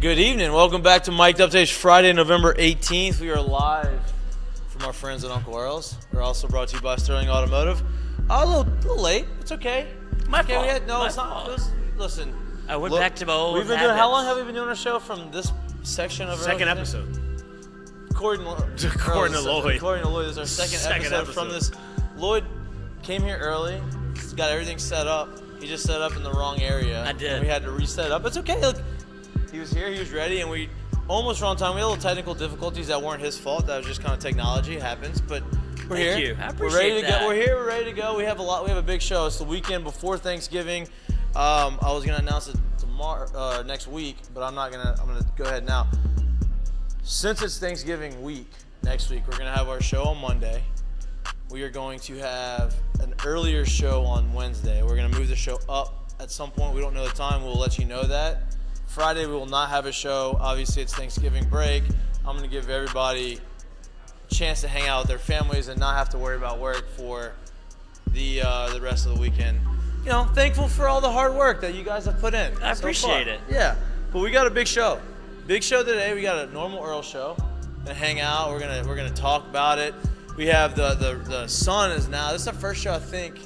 Good evening. Welcome back to Mik'd Updates, Friday, November 18th. We are live from our friends at Uncle Earls. We're also brought to you by Sterling Automotive. A little late. It's okay. My okay, fault. It's not. Listen. I went back to my old We've been habits. doing. How long have we been doing our show from this section of Second episode. According to Lloyd. According to Lloyd, this is our second episode from this. Lloyd came here early. He's got everything set up. He just set up in the wrong area. I did. And we had to reset it up. It's okay. Look, he was here. He was ready, and we almost were on time. We had a little technical difficulties that weren't his fault. That was just kind of technology. It happens, but we're here. Thank you. I appreciate We're ready to that. go. We're here. We're ready to go. We have a lot. We have a big show. It's the weekend before Thanksgiving. I was gonna announce it tomorrow, next week, but I'm not gonna. I'm gonna go ahead now. Since it's Thanksgiving week, next week we're gonna have our show on Monday. We are going to have an earlier show on Wednesday. We're gonna move the show up at some point. We don't know the time. We'll let you know that. Friday we will not have a show. Obviously it's Thanksgiving break. I'm gonna give everybody a chance to hang out with their families and not have to worry about work for the rest of the weekend. You know, thankful for all the hard work that you guys have put in. I so appreciate far. it. Yeah, but we got a big show. Big show today. We got a normal Earl show. Gonna hang out. We're gonna talk about it. We have the sun is now. This is the first show I think.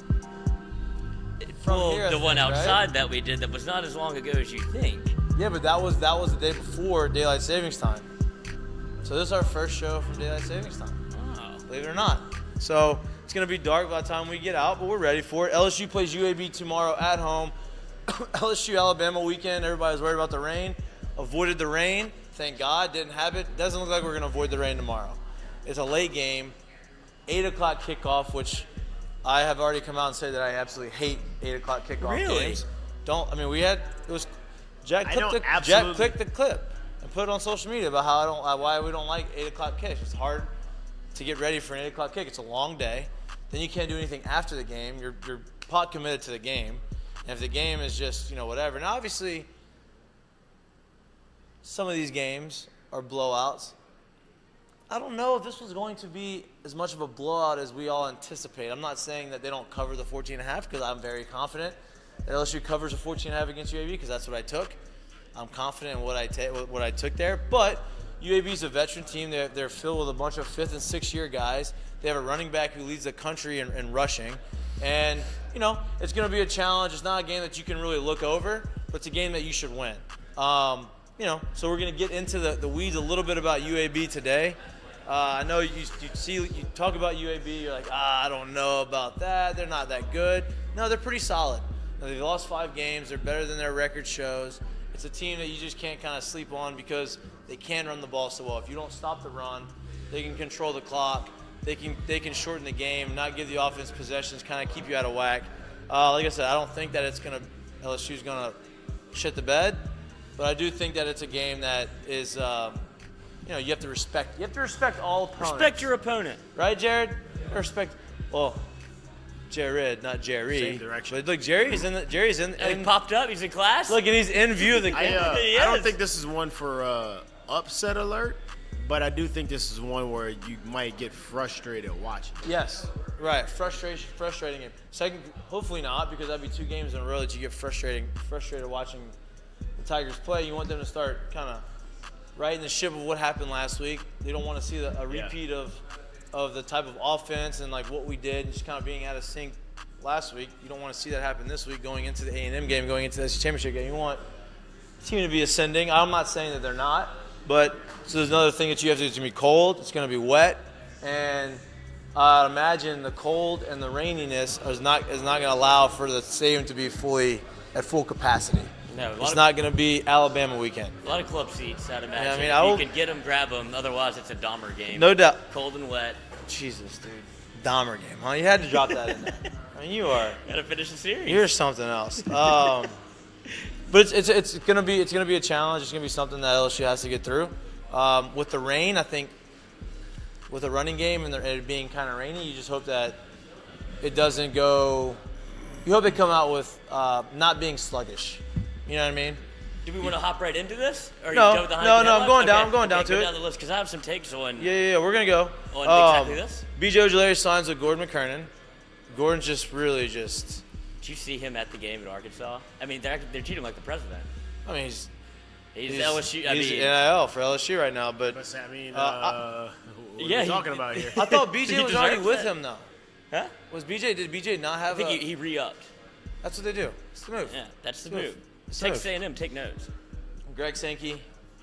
From here, the one outside right? that we did that was not as long ago as you think. Yeah, but that was the day before Daylight Savings Time. So this is our first show from Daylight Savings Time. Oh. Believe it or not. So it's going to be dark by the time we get out, but we're ready for it. LSU plays UAB tomorrow at home. LSU Alabama weekend. Everybody's worried about the rain. Avoided the rain. Thank God. Didn't have it. Doesn't look like we're going to avoid the rain tomorrow. It's a late game. 8 o'clock kickoff, which I have already come out and said that I absolutely hate 8 o'clock kickoff Really? games. Jack clicked the clip and put it on social media about why we don't like 8 o'clock kicks. It's hard to get ready for an 8 o'clock kick. It's a long day. Then you can't do anything after the game. You're pot committed to the game. And if the game is just, whatever. Now, obviously, some of these games are blowouts. I don't know if this was going to be as much of a blowout as we all anticipate. I'm not saying that they don't cover the 14.5 because I'm very confident that LSU covers a 14.5 against UAB because that's what I took. I'm confident in what I took there. But UAB's a veteran team. They're filled with a bunch of 5th and 6th year guys. They have a running back who leads the country in rushing. And, it's going to be a challenge. It's not a game that you can really look over, but it's a game that you should win. So we're going to get into the weeds a little bit about UAB today. I know you talk about UAB, you're like, I don't know about that. They're not that good. No, they're pretty solid. They've lost 5 games. They're better than their record shows. It's a team that you just can't kind of sleep on because they can run the ball so well. If you don't stop the run, they can control the clock. They can shorten the game, not give the offense possessions, kind of keep you out of whack. Like I said, I don't think that LSU's gonna shit the bed, but I do think that it's a game that is. You have to respect. You have to respect all opponents. Respect your opponent. Right, Jared? Respect. Well, Jared, not Jerry. Same direction. But look, Jerry's in. He popped up. He's in class. Look, and he's in view of the camera. He I don't is. think this is one for upset alert, but I do think this is one where you might get frustrated watching. Yes, right. Frustrating game. Second, hopefully not, because that'd be 2 games in a row that you get frustrated watching the Tigers play. You want them to start kind of right in the ship of what happened last week. They don't want to see a repeat of the type of offense and like what we did and just kind of being out of sync last week. You don't want to see that happen this week going into the A&M game, going into the SEC championship game. You want the team to be ascending. I'm not saying that they're not, but so there's another thing that you have to do. It's going to be cold. It's going to be wet. And I imagine the cold and the raininess is not going to allow for the stadium to be at full capacity. No, it's not going to be Alabama weekend. A lot of club seats, I'd imagine. Yeah, you could get them, grab them. Otherwise, it's a Dahmer game. No doubt. Cold and wet. Jesus, dude. Dahmer game, huh? You had to drop that in there. I mean, you are. Got to finish the series. You're something else. But it's gonna be a challenge. It's gonna be something that LSU has to get through. With the rain, I think, with a running game and it being kind of rainy, you just hope that it doesn't go. You hope they come out with not being sluggish. You know what I mean? Do we want to hop right into this? Or No, you go behind no, the I'm going down. headlines? I'm going down to go it. down the list because I have some takes on. Yeah. We're gonna go On exactly this. B.J. Ojulari signs with Gordon McKernan. Gordon's just. Did you see him at the game at Arkansas? I mean, they're treating him like the president. I mean, He's LSU. He's NIL for LSU right now. But I mean, yeah, what are we talking about here? I thought BJ He was already deserves with it. him though. Huh? Did BJ not have I think he re-upped. That's what they do. It's the move. Yeah, that's the Smooth. move. It's the Texas move. A&M, take notes. Greg Sankey,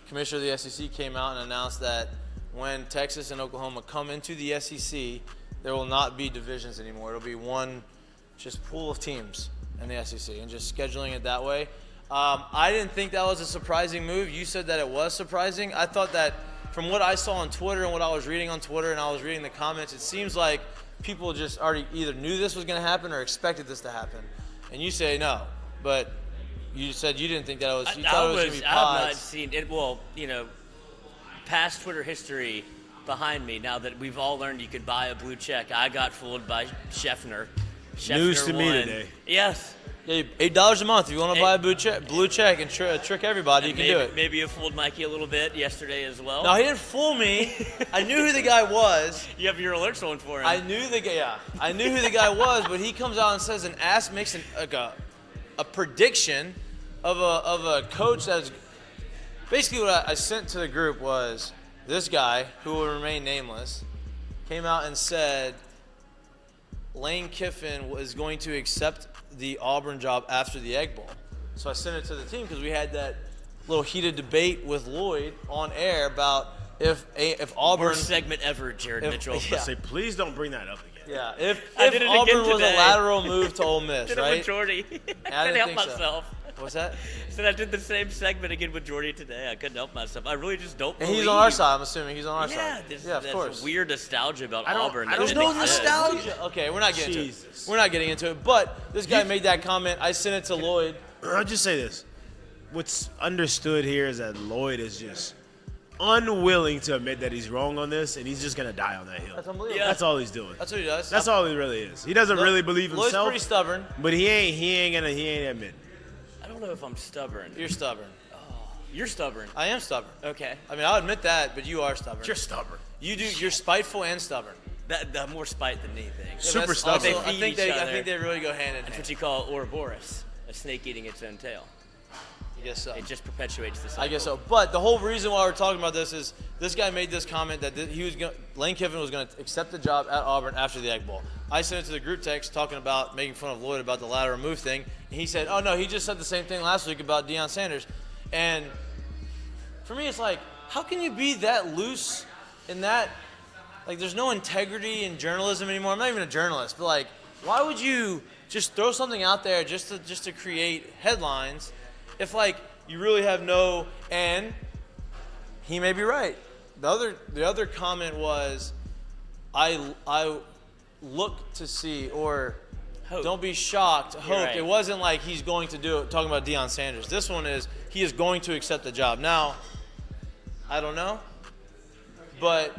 commissioner of the SEC, came out and announced that when Texas and Oklahoma come into the SEC, there will not be divisions anymore. It'll be one just pool of teams in the SEC and just scheduling it that way. I didn't think that was a surprising move. You said that it was surprising. I thought that from what I saw on Twitter and what I was reading on Twitter and I was reading the comments, it seems like people just already either knew this was going to happen or expected this to happen. And you say no, but you said you didn't think that it was. You thought it was going to be I have not pods. seen it. Well, past Twitter history behind me. Now that we've all learned you could buy a blue check, I got fooled by Scheffner. News to me won. today. Yes. Yeah, $8 a month. If you want to buy a blue check and trick everybody, you can do it. Maybe you fooled Mikey a little bit yesterday as well. No, he didn't fool me. I knew who the guy was. You have your alerts on for him. I knew the guy. Yeah, I knew who the guy was, but he comes out and says makes a prediction of a coach that's basically what I sent to the group was this guy who will remain nameless came out and said Lane Kiffin was going to accept the Auburn job after the Egg Bowl. So I sent it to the team because we had that little heated debate with Lloyd on air about if Auburn Worst segment ever, Jared Mitchell. Yeah. Say, please don't bring that up again. Yeah, if I did it again Auburn was today. a lateral move to Ole Miss, Did it right? with Jordy. I I couldn't didn't help think so. myself. What's that? Said I did the same segment again with Jordy today. I couldn't help myself. I really just don't And believe. he's on our side. I'm assuming he's on our Yeah, side. there's, Yeah, of that's course. weird nostalgia about I don't- Auburn. I that don't There's didn't no exist. nostalgia. Okay, we're not getting Jesus. into it. We're not getting into it. But this guy made that comment. I sent it to Lloyd. I'll just say this. What's understood here is that Lloyd is just unwilling to admit that he's wrong on this, and he's just going to die on that hill. That's unbelievable. Yeah. That's all he's doing. That's what he does. That's all he really is. He doesn't really believe Lloyd's himself, pretty stubborn. but he ain't admit. I don't know if I'm stubborn. You're stubborn. You're stubborn. I am stubborn. Okay. I mean, I'll admit that, but you are stubborn. You're stubborn. You're spiteful and stubborn. That more spite than anything. Yeah, Super that's stubborn. also- They I feed think each I other. think they really go hand in That's hand. what you call Ouroboros, a snake eating its own tail. I guess so. It just perpetuates the cycle. I guess so. But the whole reason why we're talking about this is this guy made this comment that Lane Kiffin was going to accept the job at Auburn after the Egg Bowl. I sent it to the group text talking about making fun of Lloyd about the lateral move thing. And he said, oh, no, he just said the same thing last week about Deion Sanders. And for me, it's like, how can you be that loose in that? Like, there's no integrity in journalism anymore. I'm not even a journalist, but, like, why would you just throw something out there just to create headlines if, like, you really have no – and he may be right. The other comment was I look to see or Hope. don't be shocked, hope. right. It wasn't like he's going to do it, talking about Deion Sanders. This one is he is going to accept the job. Now, I don't know, but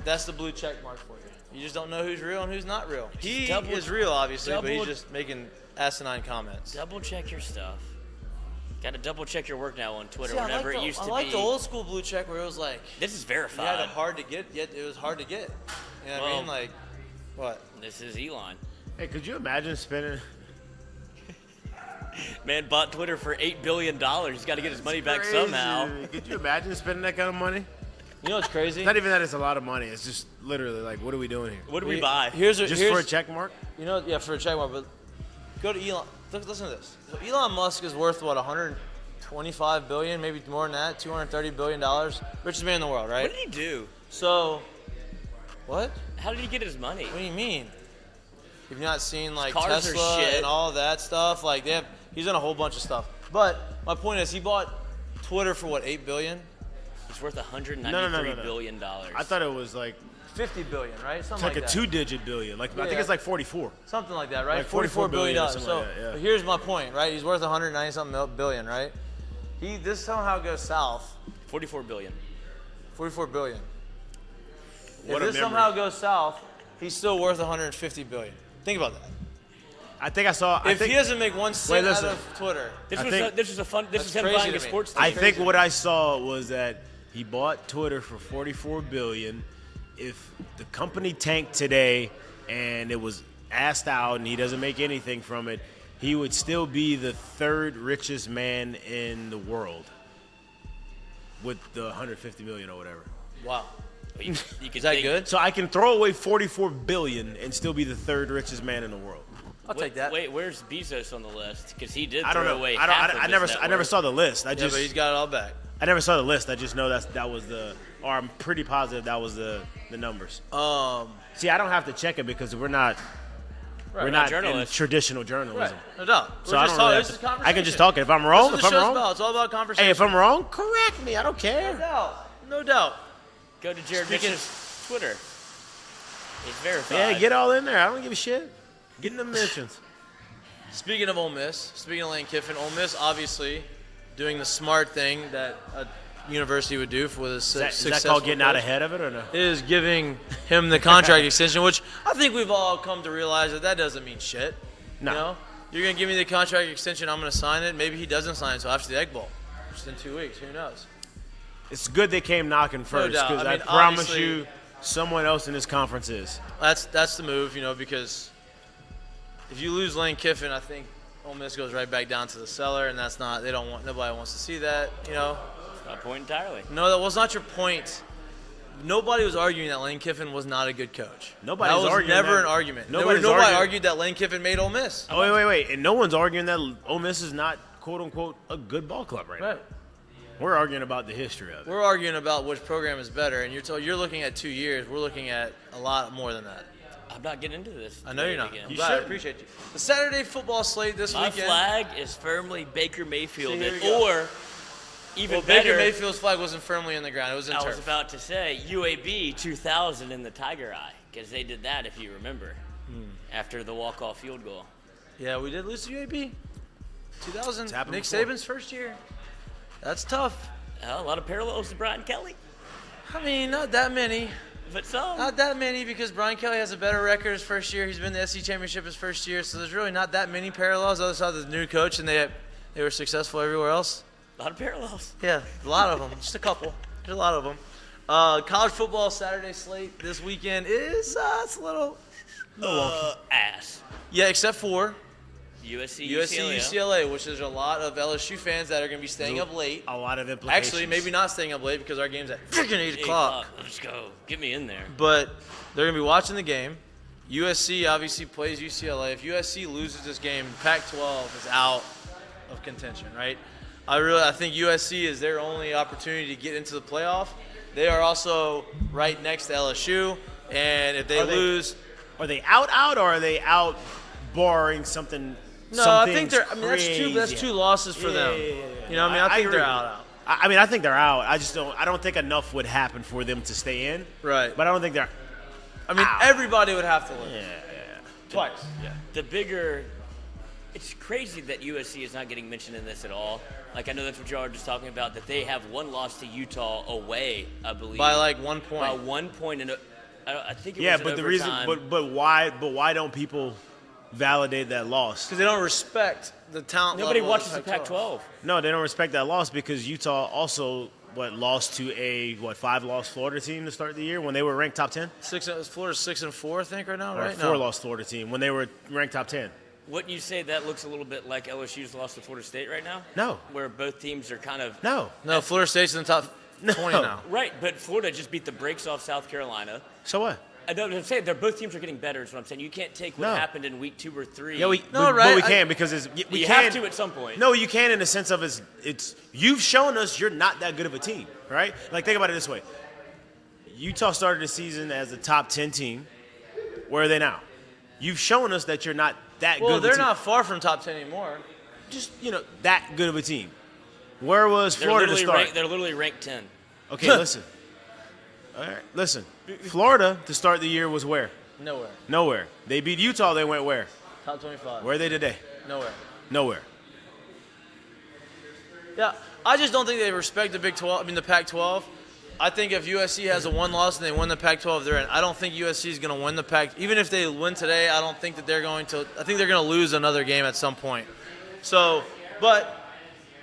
that's the blue check mark for you. You just don't know who's real and who's not real. He is real, obviously, but he's just making asinine comments. Double check your stuff. Got to double check your work now on Twitter. See, whenever it used to I like be. the old school blue check where it was like This is you had verified. it hard to get, yet it was hard to get. You know what I mean? Well, Like, what? This is Elon. Hey, could you imagine spending Man bought Twitter for $8 billion. He's got to get his money back crazy. somehow. Could you imagine spending that kind of money? You know what's crazy? Not even that it's a lot of money. It's just literally like, what are we doing here? What do we buy? Here's Just for a check mark? You know, yeah, for a check mark. But go to Elon. Listen to this. So Elon Musk is worth what, 125 billion, maybe more than that, 230 billion dollars. Richest man in the world, right? What did he do? So, what? How did he get his money? What do you mean? You've not seen like Cars are Tesla shit. and all that stuff. Like he's done a whole bunch of stuff. But my point is, he bought Twitter for what, 8 billion? He's worth $193 No. billion dollars. I thought it was like 50 billion, right? it's Something like a that. 2-digit billion. Like I think Yeah. it's like 44. Something like that, right? Like $44 billion. or something So like that, yeah. but here's my point, right? He's worth 190-something billion, right? This somehow goes south. $44 billion. 44 billion. What if a this memory. somehow goes south, he's still worth 150 billion. Think about that. I think I saw. If he doesn't make 1 cent out listen. of Twitter, This I was think- this was a fun. This That's is him crazy buying to a me. sports I team. think what I saw was that he bought Twitter for 44 billion. If the company tanked today and it was asked out and he doesn't make anything from it, he would still be the third richest man in the world with the $150 million or whatever. Wow. You could Is that think- good? So I can throw away $44 billion and still be the third richest man in the world. I'll take that. Wait, where's Bezos on the list? Because he did I don't throw know. away I half of I his never net I never worth. saw the list. I Yeah, just but he's got it all back. I never saw the list. I just know that was the, or I'm pretty positive that was the numbers. See, I don't have to check it because we're not we're not in journalists. traditional journalism. No doubt. So We're I just don't really this have is to, conversation. I can just talk it. If I'm wrong, That's if what the I'm show's wrong, about. It's all about conversation. hey, if I'm wrong, correct me. I don't No care. doubt. No doubt. Go to Jared Speaking- Mitchell's Twitter. He's verified. Yeah, get all in there. I don't give a shit. Get in the mentions. Speaking of Ole Miss, speaking of Lane Kiffin, Ole Miss obviously doing the smart thing that a university would do for the Is that successful called getting out coach. ahead of it or no? Is giving him the contract extension, which I think we've all come to realize that doesn't mean shit. No. You know? You're going to give me the contract extension, I'm going to sign it. Maybe he doesn't sign it until after the Egg Bowl, just in 2 weeks. Who knows? It's good they came knocking first doubt. because I I mean, promise obviously- you someone else in this conference is. That's the move, because if you lose Lane Kiffin, I think Ole Miss goes right back down to the cellar, and that's not. Nobody wants to see that. My point entirely. No, that was not your point. Nobody was arguing that Lane Kiffin was not a good coach. Nobody's that was arguing never that. an argument. Nobody's Nobody arguing- argued that Lane Kiffin made Ole Miss. Oh, wait. And no one's arguing that Ole Miss is not, quote unquote, a good ball club right now. We're arguing about the history of it. We're arguing about which program is better, and you're looking at 2 years. We're looking at a lot more than that. I'm not getting into this. I know you're not. Again. I'm glad. I appreciate you. The Saturday football slate this My weekend. flag is firmly Baker Mayfield, See, here we go. or even Well, better. Baker Mayfield's flag wasn't firmly in the ground. It was in I turf. was about to say UAB 2000 in the Tiger Eye, because they did that, if you remember, after the walk-off field goal. Yeah, we did lose to UAB. 2000, It's happened Nick before. Saban's first year. That's tough. A lot of parallels to Brian Kelly, I mean, not that many. but some. Not that many because Brian Kelly has a better record his first year. He's been in the SEC Championship his first year, so there's really not that many parallels. Other side, the new coach, and they were successful everywhere else. A lot of parallels. Yeah, a lot of them. Just a couple. There's a lot of them. College football Saturday slate this weekend is it's a little Ass. yeah, except for USC, USC, UCLA. UCLA, which is a lot of LSU fans that are going to be staying up late. A lot of implications. Actually, maybe not staying up late because our game's at freaking 8 8 o'clock. Let's go. Get me in there. But they're going to be watching the game. USC obviously plays UCLA. If USC loses this game, Pac-12 is out of contention, right? I think USC is their only opportunity to get into the playoff. They are also right next to LSU, and if they lose, Are they out, or are they out barring something? no, I think they're. I mean, crazy? that's two losses for them. Yeah. You know, what I mean, I think agree. they're out. I mean, I think they're out. I don't think enough would happen for them to stay in. Right. But I don't think they're. I mean, Ow. everybody would have to lose Yeah. twice. The bigger, it's crazy that USC is not getting mentioned in this at all. Like, I know that's what y'all are just talking about, that they have one loss to Utah away, I believe. By like 1 point. By 1 point. I think it Yeah, was but in the reason, overtime. but why don't people validate that loss? Because they don't respect the talent Nobody level of watches the Pac-12. No, they don't respect that loss because Utah also lost to a 5-loss Florida team to start the year when they were ranked top 10, Florida's 6-4, I think, right now, or a right? 4-loss Florida team when they were ranked top 10. Wouldn't you say that looks a little bit like LSU's loss to Florida State right now? No. Where both teams are kind of... No. No, Florida State's in the top 20 now. Right, but Florida just beat the brakes off South Carolina. So what? I know what I'm saying. Both teams are getting better is what I'm saying. You can't take what No. happened in week 2 or 3. Yeah, No, but right, we I- can because we You can. have to at some point. No, you can in the sense of it's you've shown us you're not that good of a team, right? Like think about it this way: Utah started the season as a top 10 team. Where are they now? You've shown us that you're not that good. Well, of a they're team. not far from top 10 anymore. just that good of a team. Where was Florida to start? They're literally ranked 10. Okay, listen. All right, listen. Florida to start the year was where? Nowhere. Nowhere. They beat Utah. They went where? Top 25. Where are they today? Nowhere. Nowhere. Yeah, I just don't think they respect the the Pac-12. I think if USC has a one loss and they win the Pac-12, they're in. I don't think USC is going to win the Pac. Even if they win today, I don't think that they're going to. I think they're going to lose another game at some point. So, but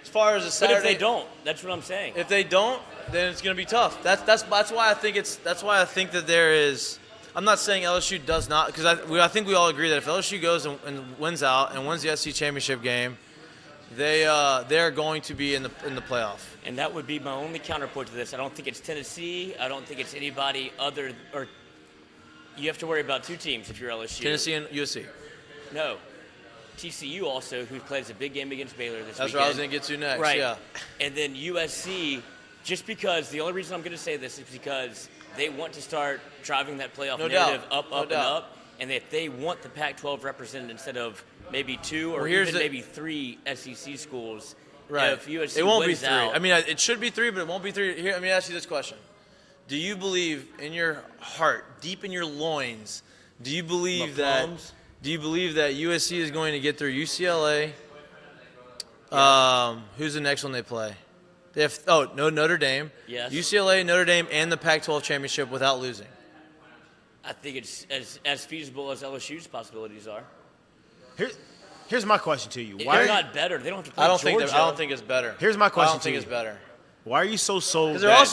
as far as a But Saturday, if they don't, that's what I'm saying. if they don't, then it's going to be tough. That's why I think that there is. I'm not saying LSU does not, because I think we all agree that if LSU goes and wins out and wins the SEC championship game, they're going to be in the playoff. And that would be my only counterpoint to this. I don't think it's Tennessee. I don't think it's anybody other or you have to worry about two teams if you're LSU. Tennessee and USC. No. TCU also, who plays a big game against Baylor this weekend. That's what I was going to get to next. Right. Yeah. And then USC, just because the only reason I'm going to say this is because they want to start driving that playoff narrative up, and up. And if they want the Pac-12 represented instead of maybe two or even maybe three SEC schools, right? If USC it won't be wins three. out, I mean, it should be three, but it won't be three. Here, let me ask you this question: do you believe in your heart, deep in your loins, do you believe that USC is going to get through UCLA? Yeah. Who's the next one they play? They have Notre Dame. Yes. UCLA, Notre Dame, and the Pac-12 championship without losing. I think it's as feasible as LSU's possibilities are. Here's my question to you. Why they're not better? They don't have to play Georgia. I don't think it's better. Here's my question to you. I don't think it's better. Why are you so sold? Because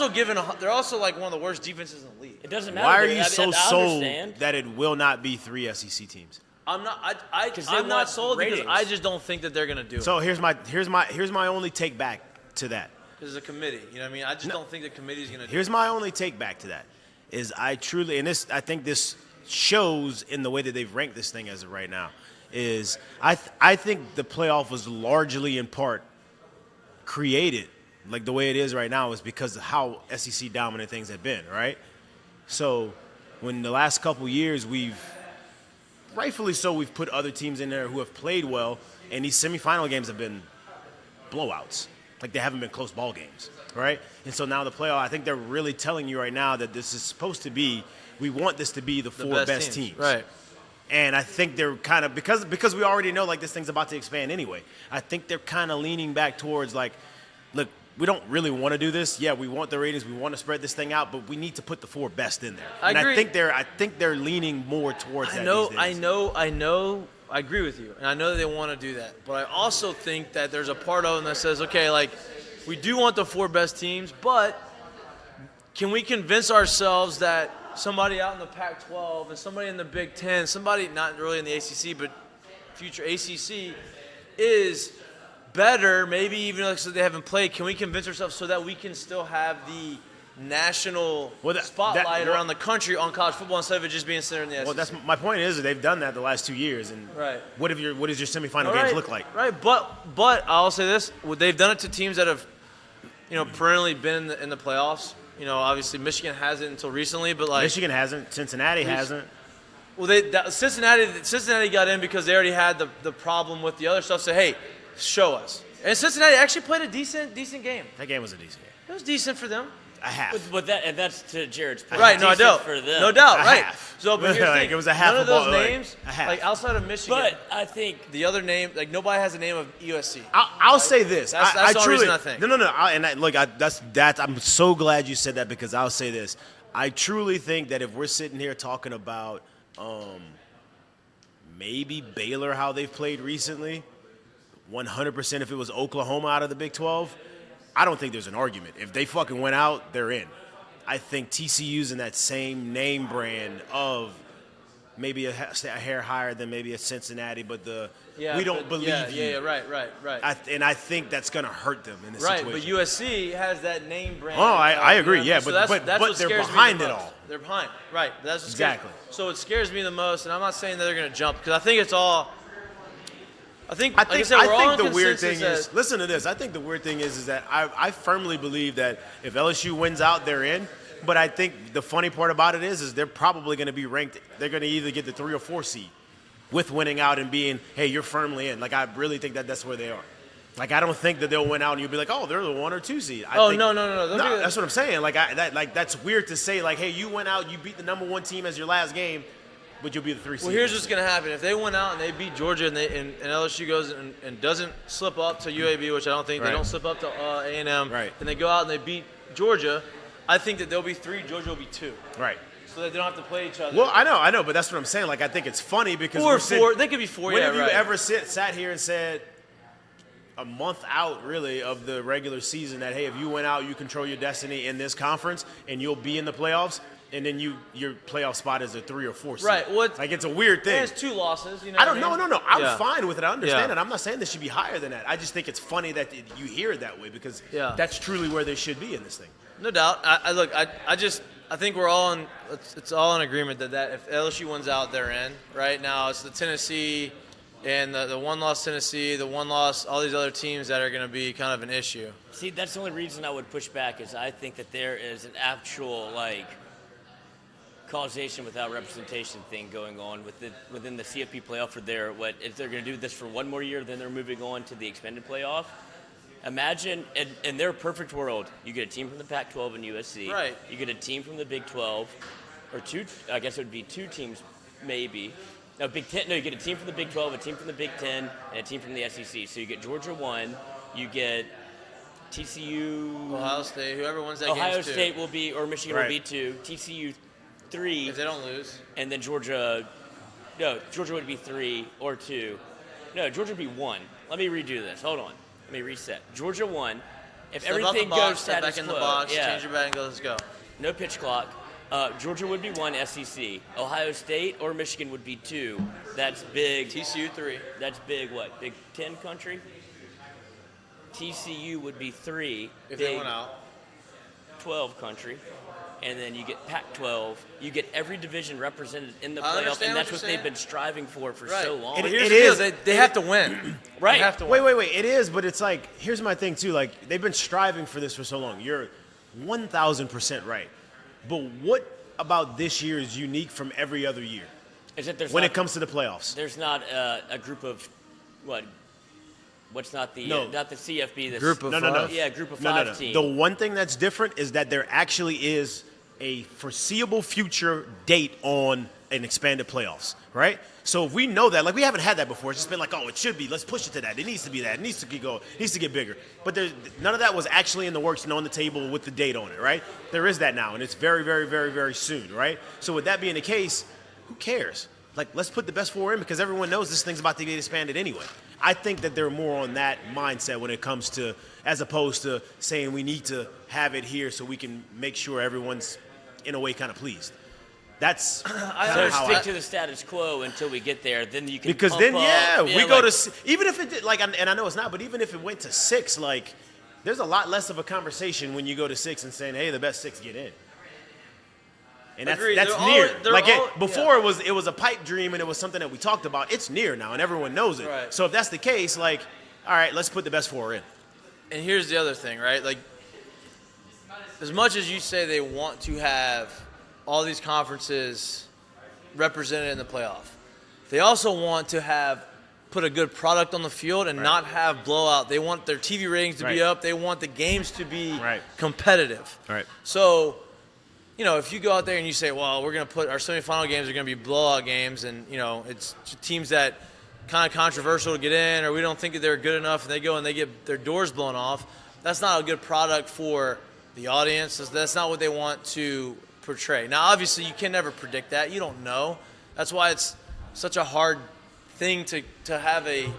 they're also like one of the worst defenses in the league. It doesn't matter. Why are you so sold that it will not be three SEC teams? I'm not sold because I just don't think that they're going to do it. So here's my only take back to that. Because it's a committee, you know what I mean? I just don't think the committee is going to do it. Here's my only take back to that. Is I think this shows in the way that they've ranked this thing as of right now, is I think the playoff was largely in part created like the way it is right now is because of how SEC dominant things have been, right? So when the last couple years rightfully so, we've put other teams in there who have played well, and these semifinal games have been blowouts. Like they haven't been close ball games, right? And so now the playoff, I think they're really telling you right now that this is supposed to be, we want this to be the four best teams. Right. And I think they're kind of, because we already know like this thing's about to expand anyway, I think they're kind of leaning back towards like, look, we don't really want to do this. Yeah, we want the ratings, we want to spread this thing out, but we need to put the four best in there. I agree. I think they're leaning more towards that these days. I know. I agree with you, and I know that they want to do that. But I also think that there's a part of them that says, okay, like, we do want the four best teams, but can we convince ourselves that somebody out in the Pac-12 and somebody in the Big Ten, somebody not really in the ACC, but future ACC, is better, maybe even like so they haven't played, can we convince ourselves so that we can still have the national spotlight around the country on college football instead of it just being centered in the SEC? Well, that's my point is that they've done that the last 2 years, and what does your semifinal games look like? Right, but I'll say this: they've done it to teams that have, perennially been in the playoffs. Obviously Michigan hasn't until recently, but like Michigan hasn't, Cincinnati hasn't. Well, Cincinnati got in because they already had the problem with the other stuff. So hey, show us. And Cincinnati actually played a decent game. That game was a decent game. It was decent for them. A half. But that's to Jared's point. Right, no doubt. For them. No doubt, a right. Half. So, but here's the thing. It was a half. None of those names, a half. like outside of Michigan. But I think the other name, like nobody has a name of USC. I'll say this. That's the only reason I think. No. I'm so glad you said that because I'll say this. I truly think that if we're sitting here talking about maybe Baylor, how they've played recently, 100% if it was Oklahoma out of the Big 12, I don't think there's an argument. If they fucking went out, they're in. I think TCU's in that same name brand of maybe a hair higher than maybe a Cincinnati, but we don't believe you. Yeah, right. I think that's going to hurt them in this situation. Right, but USC has that name brand. Oh, I agree, yeah, so but they're behind it all. They're behind, right. That's what exactly. So it scares me the most, and I'm not saying that they're going to jump, because I think it's all – I think the weird thing is, listen to this. I think the weird thing is that I firmly believe that if LSU wins out, they're in. But I think the funny part about it is they're probably going to be ranked. They're going to either get the 3 or 4 seed with winning out and being, hey, you're firmly in. Like, I really think that that's where they are. Like, I don't think that they'll win out and you'll be like, oh, they're the 1 or 2 seed. No. That's what I'm saying. Like, that's weird to say. Like, hey, you went out, you beat the number 1 team as your last game, but you'll be the 3 seed. Well, here's what's going to happen. If they went out and they beat Georgia and LSU goes and doesn't slip up to UAB, which I don't think, they don't slip up to A&M, and they go out and they beat Georgia, I think that they'll be 3, Georgia will be 2. Right. So that they don't have to play each other. Well, I know, but that's what I'm saying. Like, I think it's funny because or 4, they could be 4, when have you ever sat here and said a month out, really, of the regular season that, hey, if you went out, you control your destiny in this conference and you'll be in the playoffs? and then your playoff spot is a 3 or 4 seed. Right. Well, like it's a weird thing. There's 2 losses. You know I don't what I mean? No. I'm Yeah. fine with it. I understand Yeah. it. I'm not saying this should be higher than that. I just think it's funny that you hear it that way because that's truly where they should be in this thing. No doubt. I think we're all it's all in agreement that if LSU wins out, they're in. Right now, it's the Tennessee and the one-loss Tennessee, the one-loss, all these other teams that are going to be kind of an issue. See, that's the only reason I would push back is I think that there is an actual, causation without representation thing going on within the CFP playoff for if they're going to do this for one more year, then they're moving on to the expanded playoff. Imagine, in their perfect world, you get a team from the Pac-12 and USC. Right. You get a team from the Big 12, or 2, I guess it would be 2 teams maybe. No, Big 10. No, you get a team from the Big 12, a team from the Big 10, and a team from the SEC. So you get Georgia 1, you get TCU, Ohio State, whoever wins that game. Ohio State will be, or Michigan will Right. be 2, TCU 3, If they don't lose. and then Georgia would be 3 or 2. No, Georgia would be 1. Let me redo this. Hold on. Let me reset. Georgia 1. If Step out everything the box, goes step status back in quo, the box, yeah, change your bat and go, let's go. no pitch clock. Georgia would be 1, SEC. Ohio State or Michigan would be 2. That's big. TCU 3. That's big, what, Big 10 country? TCU would be 3. If big they went out. 12 country. And then you get Pac-12. You get every division represented in the I playoff, understand and that's what what you're they've been striving for Right. so long. It Here's is. the deal. They have to win. Right. They have to win. Wait. It is, but it's like, here's my thing, too. Like, they've been striving for this for so long. You're 1,000% right. But what about this year is unique from every other year Is that there's when not, it comes to the playoffs? there's not a group of, what's not the not the CFB, this Group of No. five? Yeah, group of No. 5 team. The one thing that's different is that there actually is a foreseeable future date on an expanded playoffs, right? So if we know that, like we haven't had that before. It's just been like, oh, it should be. Let's push it to that. It needs to be that. It needs to keep going. It needs to get bigger. But none of that was actually in the works and on the table with the date on it, right? There is that now, and it's very, very, very, very soon, right? So with that being the case, who cares? Like, let's put the best 4 in because everyone knows this thing's about to get expanded anyway. I think that they're more on that mindset when it comes to, as opposed to saying we need to have it here so we can make sure everyone's in a way kind of pleased. That's So how stick to the status quo until we get there. Then you can because pump then up. we go to even if it did like and I know it's not, but even if it went to 6, like there's a lot less of a conversation when you go to 6 and saying, hey, the best 6 get in. And Agreed. that's They're near. they're Like all- before, it was a pipe dream and it was something that we talked about. It's near now, and everyone knows it. Right. So if that's the case, like, all right, let's put the best 4 in. And here's the other thing, right? Like, as much as you say they want to have all these conferences represented in the playoff, they also want to put a good product on the field and not have blowout. They want their TV ratings to be up. They want the games to be competitive. Right. So, if you go out there and you say, well, we're going to put our semifinal games are going to be blowout games, and, it's teams that kind of controversial to get in, or we don't think that they're good enough, and they go and they get their doors blown off, that's not a good product for the audience. That's not what they want to portray. Now, obviously, you can never predict that. You don't know. That's why it's such a hard thing to have a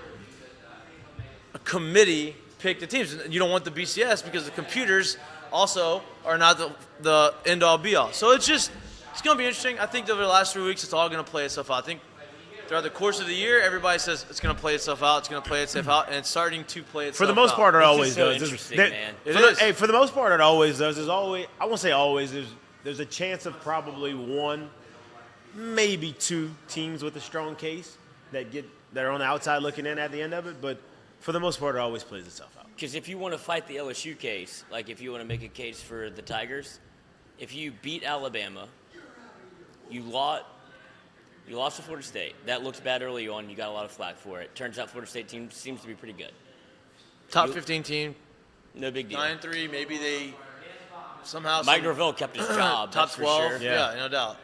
committee pick the teams. You don't want the BCS because the computers also are not the end-all, be-all. So it's going to be interesting. I think over the last 3 weeks, it's all going to play itself out. I think throughout the course of the year, everybody says it's going to play itself out. It's going to play itself out, and it's starting to play itself out. For the most part, it always so does. interesting, man. For the most part, it always does. There's always, I won't say always, there's a chance of probably 1, maybe 2 teams with a strong case that are on the outside looking in at the end of it. But for the most part, it always plays itself out. Because if you want to fight the LSU case, like if you want to make a case for the Tigers, if you beat Alabama, you lost to Florida State. That looks bad early on. You got a lot of flack for it. Turns out Florida State team seems to be pretty good. Top 15 team, No big deal. 9-3. Maybe they somehow. Mike Norvell kept his job. Top that's 12. For sure. Yeah, no doubt.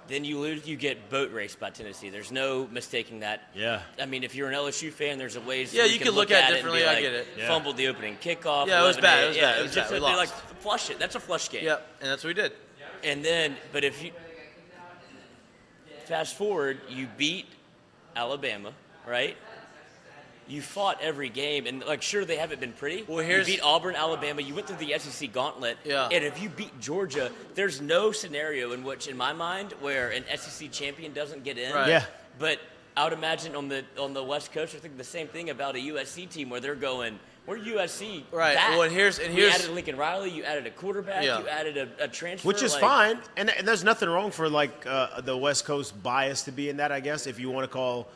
Then you lose, you get boat raced by Tennessee. There's no mistaking that. Yeah. I mean, if you're an LSU fan, there's a ways. Yeah, you you can could look at at it differently, and be I like, get it. Yeah. Fumbled the opening kickoff. Yeah, it was bad. It was 11-8. bad. It was just bad. We they're lost. like flush it. That's a flush game. Yep, and that's what we did. And then, but if you fast forward, you beat Alabama, right? you fought every game, and like sure they haven't been pretty. Well, you beat Auburn, Alabama. You went through the SEC gauntlet, and if you beat Georgia, there's no scenario in which, in my mind, where an SEC champion doesn't get in. Right. Yeah. But I would imagine on the West Coast, they're thinking the same thing about a USC team where they're going, we're USC. Right. Back. Well, and here's you added Lincoln Riley, you added a quarterback, you added a transfer, which is fine, and there's nothing wrong for like the West Coast bias to be in that. I guess if you want to call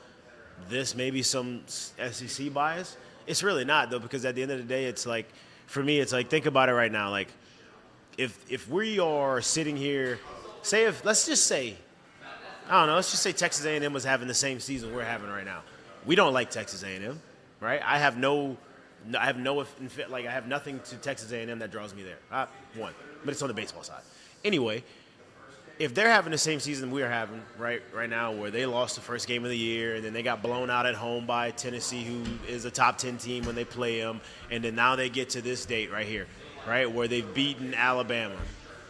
this maybe some SEC bias, it's really not though, because at the end of the day, it's like for me, it's like think about it right now. Like if we are sitting here, let's just say Texas A&M was having the same season we're having right now. We don't like Texas A&M, right? I have nothing to Texas A&M that draws me there. But it's on the baseball side. Anyway, if they're having the same season we're having right now, where they lost the first game of the year and then they got blown out at home by Tennessee, who is a top 10 team when they play them, and then now they get to this date right here, right, where they've beaten Alabama,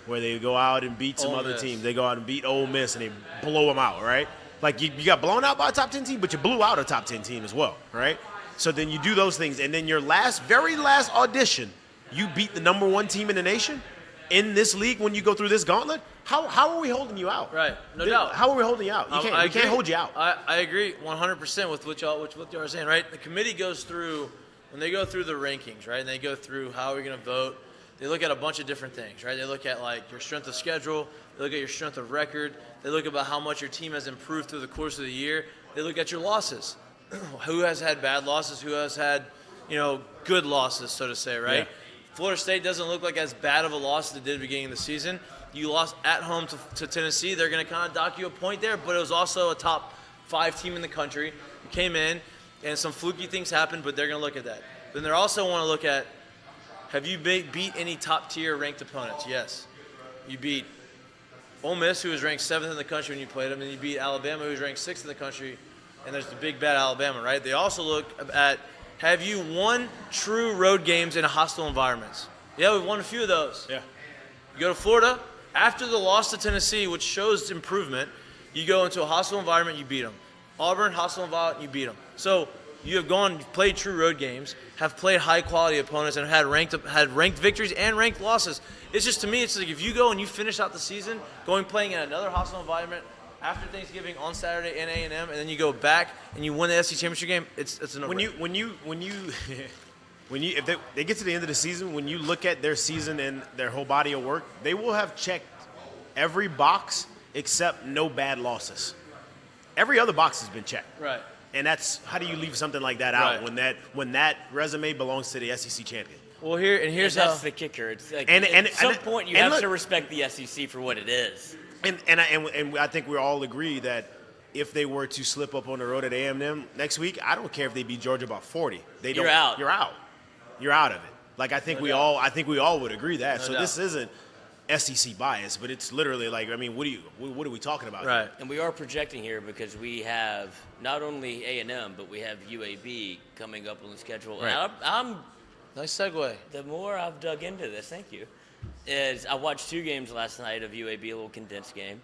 where they go out and beat some other teams. They go out and beat Ole Miss and they blow them out, right? Like you got blown out by a top 10 team, but you blew out a top 10 team as well, right? So then you do those things, and then your very last audition, you beat the number 1 team in the nation in this league when you go through this gauntlet. How are we holding you out? Right, no doubt. How are we holding you out? We can't hold you out. I agree 100% with what y'all are saying, right? The committee goes through, when they go through the rankings, right, and they go through how are we going to vote, they look at a bunch of different things, right? They look at, like, your strength of schedule. They look at your strength of record. They look about how much your team has improved through the course of the year. They look at your losses. Who has had bad losses? Who has had, good losses, so to say, right? Yeah. Florida State doesn't look like as bad of a loss as it did at the beginning of the season. You lost at home to Tennessee. They're going to kind of dock you a point there, but it was also a top 5 team in the country. You came in, and some fluky things happened, but they're going to look at that. Then they also want to look at, have you beat any top-tier ranked opponents? Yes. You beat Ole Miss, who was ranked 7th in the country when you played them, and you beat Alabama, who was ranked 6th in the country, and there's the big bad Alabama, right? They also look at, have you won true road games in hostile environments? Yeah, we've won a few of those. Yeah. You go to Florida, after the loss to Tennessee, which shows improvement, you go into a hostile environment, you beat them. Auburn, hostile environment, you beat them. So you have played true road games, have played high-quality opponents, and had ranked victories and ranked losses. It's just, to me, it's like if you go and you finish out the season playing in another hostile environment after Thanksgiving on Saturday in A&M, and then you go back and you win the SEC championship game, it's a no-brainer. If they get to the end of the season, when you look at their season and their whole body of work, they will have checked every box except no bad losses. Every other box has been checked. Right. And that's, how do you leave something like that out when that resume belongs to the SEC champion? Well, here's that's the kicker. It's like at some point you have to respect the SEC for what it is. And I think we all agree that if they were to slip up on the road at A&M next week, I don't care if they beat Georgia about 40. You're out. You're out. You're out of it. Like I think we all would agree that. So this isn't SEC bias, but it's literally like, I mean, what are we talking about? Right. Here? And we are projecting here because we have not only A&M, but we have UAB coming up on the schedule. Right. I'm nice segue. The more I've dug into this, thank you, is I watched 2 games last night of UAB, a little condensed game.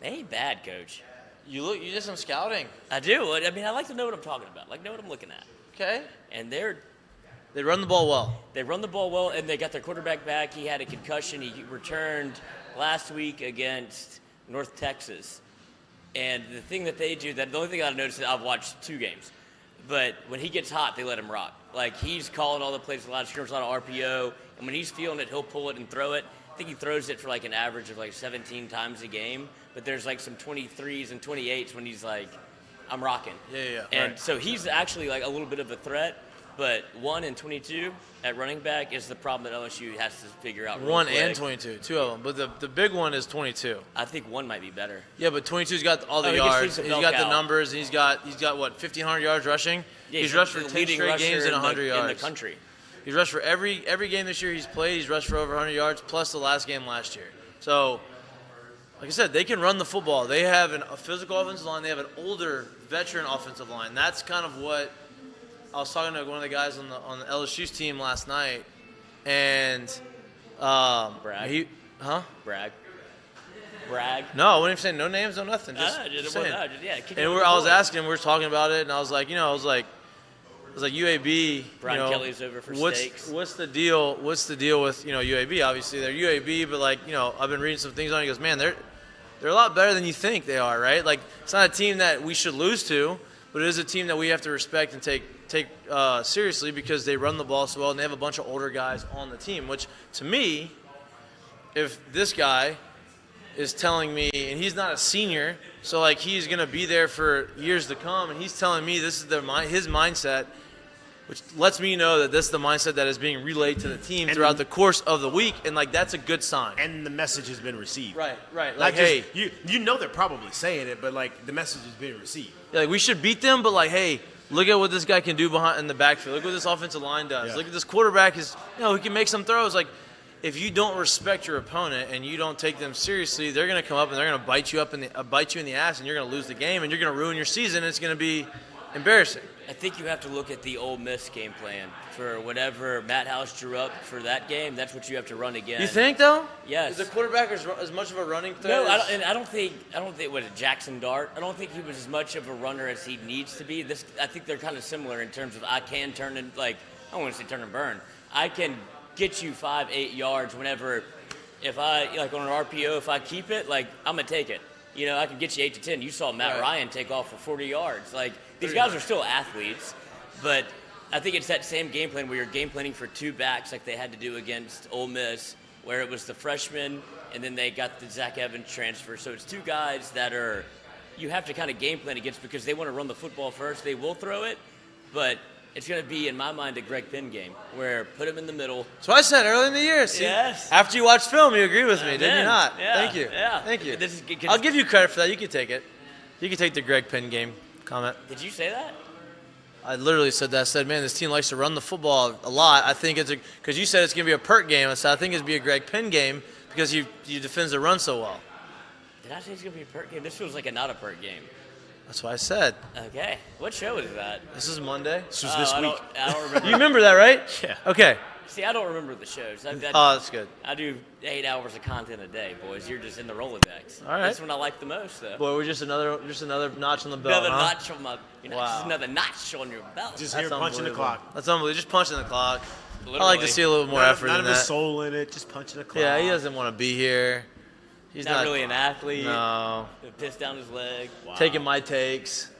They ain't bad, Coach. You did some scouting. I do. I mean, I like to know what I'm talking about, know what I'm looking at. Okay. And they run the ball well. They run the ball well, and they got their quarterback back. He had a concussion. He returned last week against North Texas. And the thing that they do, the only thing I've noticed is I've watched 2 games, but when he gets hot, they let him rock. Like, he's calling all the plays, a lot of scrimmage, a lot of RPO, and when he's feeling it, he'll pull it and throw it. I think he throws it for like an average of like 17 times a game, but there's like some 23s and 28s when he's like, I'm rocking. Yeah. And so he's actually like a little bit of a threat, but 1 and 22 at running back is the problem that LSU has to figure out. 1 and 22, 2 of them. But the big one is 22. I think 1 might be better. Yeah, but 22's got all the yards. He's got the numbers. He's got what, 1,500 yards rushing? Yeah, he's rushed for 10 straight games and 100 yards. In the country. He's rushed for every game this year he's played. He's rushed for over 100 yards, plus the last game last year. So, like I said, they can run the football. They have a physical offensive line. They have an older, veteran offensive line. That's kind of what I was talking to one of the guys on the LSU's team last night, and Bragg. Bragg. No, I wouldn't even say no names, no nothing. Just saying. Yeah. And I was asking him, we were talking about it, and I was like, was like UAB. Brian Kelly's over for steaks. What's the deal? What's the deal with UAB? Obviously they're UAB, but like I've been reading some things on it. He goes, man, they're a lot better than you think they are, right? Like it's not a team that we should lose to, but it is a team that we have to respect and take seriously because they run the ball so well and they have a bunch of older guys on the team. Which to me, if this guy is telling me, and he's not a senior, so like he's gonna be there for years to come, and he's telling me this is his mindset, which lets me know that this is the mindset that is being relayed to the team throughout the course of the week, and like that's a good sign. And the message has been received. Right. Like, hey, you know they're probably saying it, but like the message is being received. Yeah, like we should beat them, but like, hey, look at what this guy can do in the backfield. Look what this offensive line does. Yeah. Look at this quarterback he can make some throws. Like, if you don't respect your opponent and you don't take them seriously, they're going to come up and they're going to bite you in the ass, and you're going to lose the game, and you're going to ruin your season. And it's going to be embarrassing. I think you have to look at the Ole Miss game plan for whatever Matt House drew up for that game. That's what you have to run again. You think though? Yes. Is the quarterback as much of a running threat? No, I don't think was it Jackson Dart. I don't think he was as much of a runner as he needs to be. I think they're kind of similar in terms of I can turn and I don't want to say turn and burn. I can get you 5-8 yards whenever, if I on an RPO, if I keep it, I'm gonna take it. I can get you 8 to 10. You saw Matt Ryan take off for 40 yards. These guys are still athletes, but I think it's that same game plan where you're game planning for two backs like they had to do against Ole Miss, where it was the freshman and then they got the Zach Evans transfer. So it's two guys that you have to kind of game plan against because they want to run the football first. They will throw it, but it's going to be, in my mind, a Greg Penn game where put him in the middle. So I said early in the year. See, yes. After you watched film, you agree with me, didn't you not? Yeah. Thank you. Yeah. Thank you. I'll I'll give you credit for that. You can take it. You can take the Greg Penn game comment. Did you say that? I literally said that. I said, man, this team likes to run the football a lot. I think because you said it's going to be a Pert game. I said, I think it's going to be a Greg Penn game because you defends the run so well. Did I say it's going to be a Pert game? This feels like not a Pert game. That's what I said. Okay. What show is that? This is Monday. This was this week. I don't remember. You remember that, right? Yeah. Okay. See, I don't remember the shows. Oh, that's good. I do 8 hours of content a day, boys. You're just in the Rolodex. All right. That's what I like the most, though. Boy, we're just another notch on the belt, Another huh? notch on my, Wow. just another notch on your belt. Just That's here punching the unbelievable. clock. That's unbelievable. Just punching the clock. Literally. I like to see a little more effort Not in of a that. soul in it, just punching the clock. Yeah, he doesn't want to be here. He's not really an athlete. No. Pissed down his leg. Wow. Taking my takes.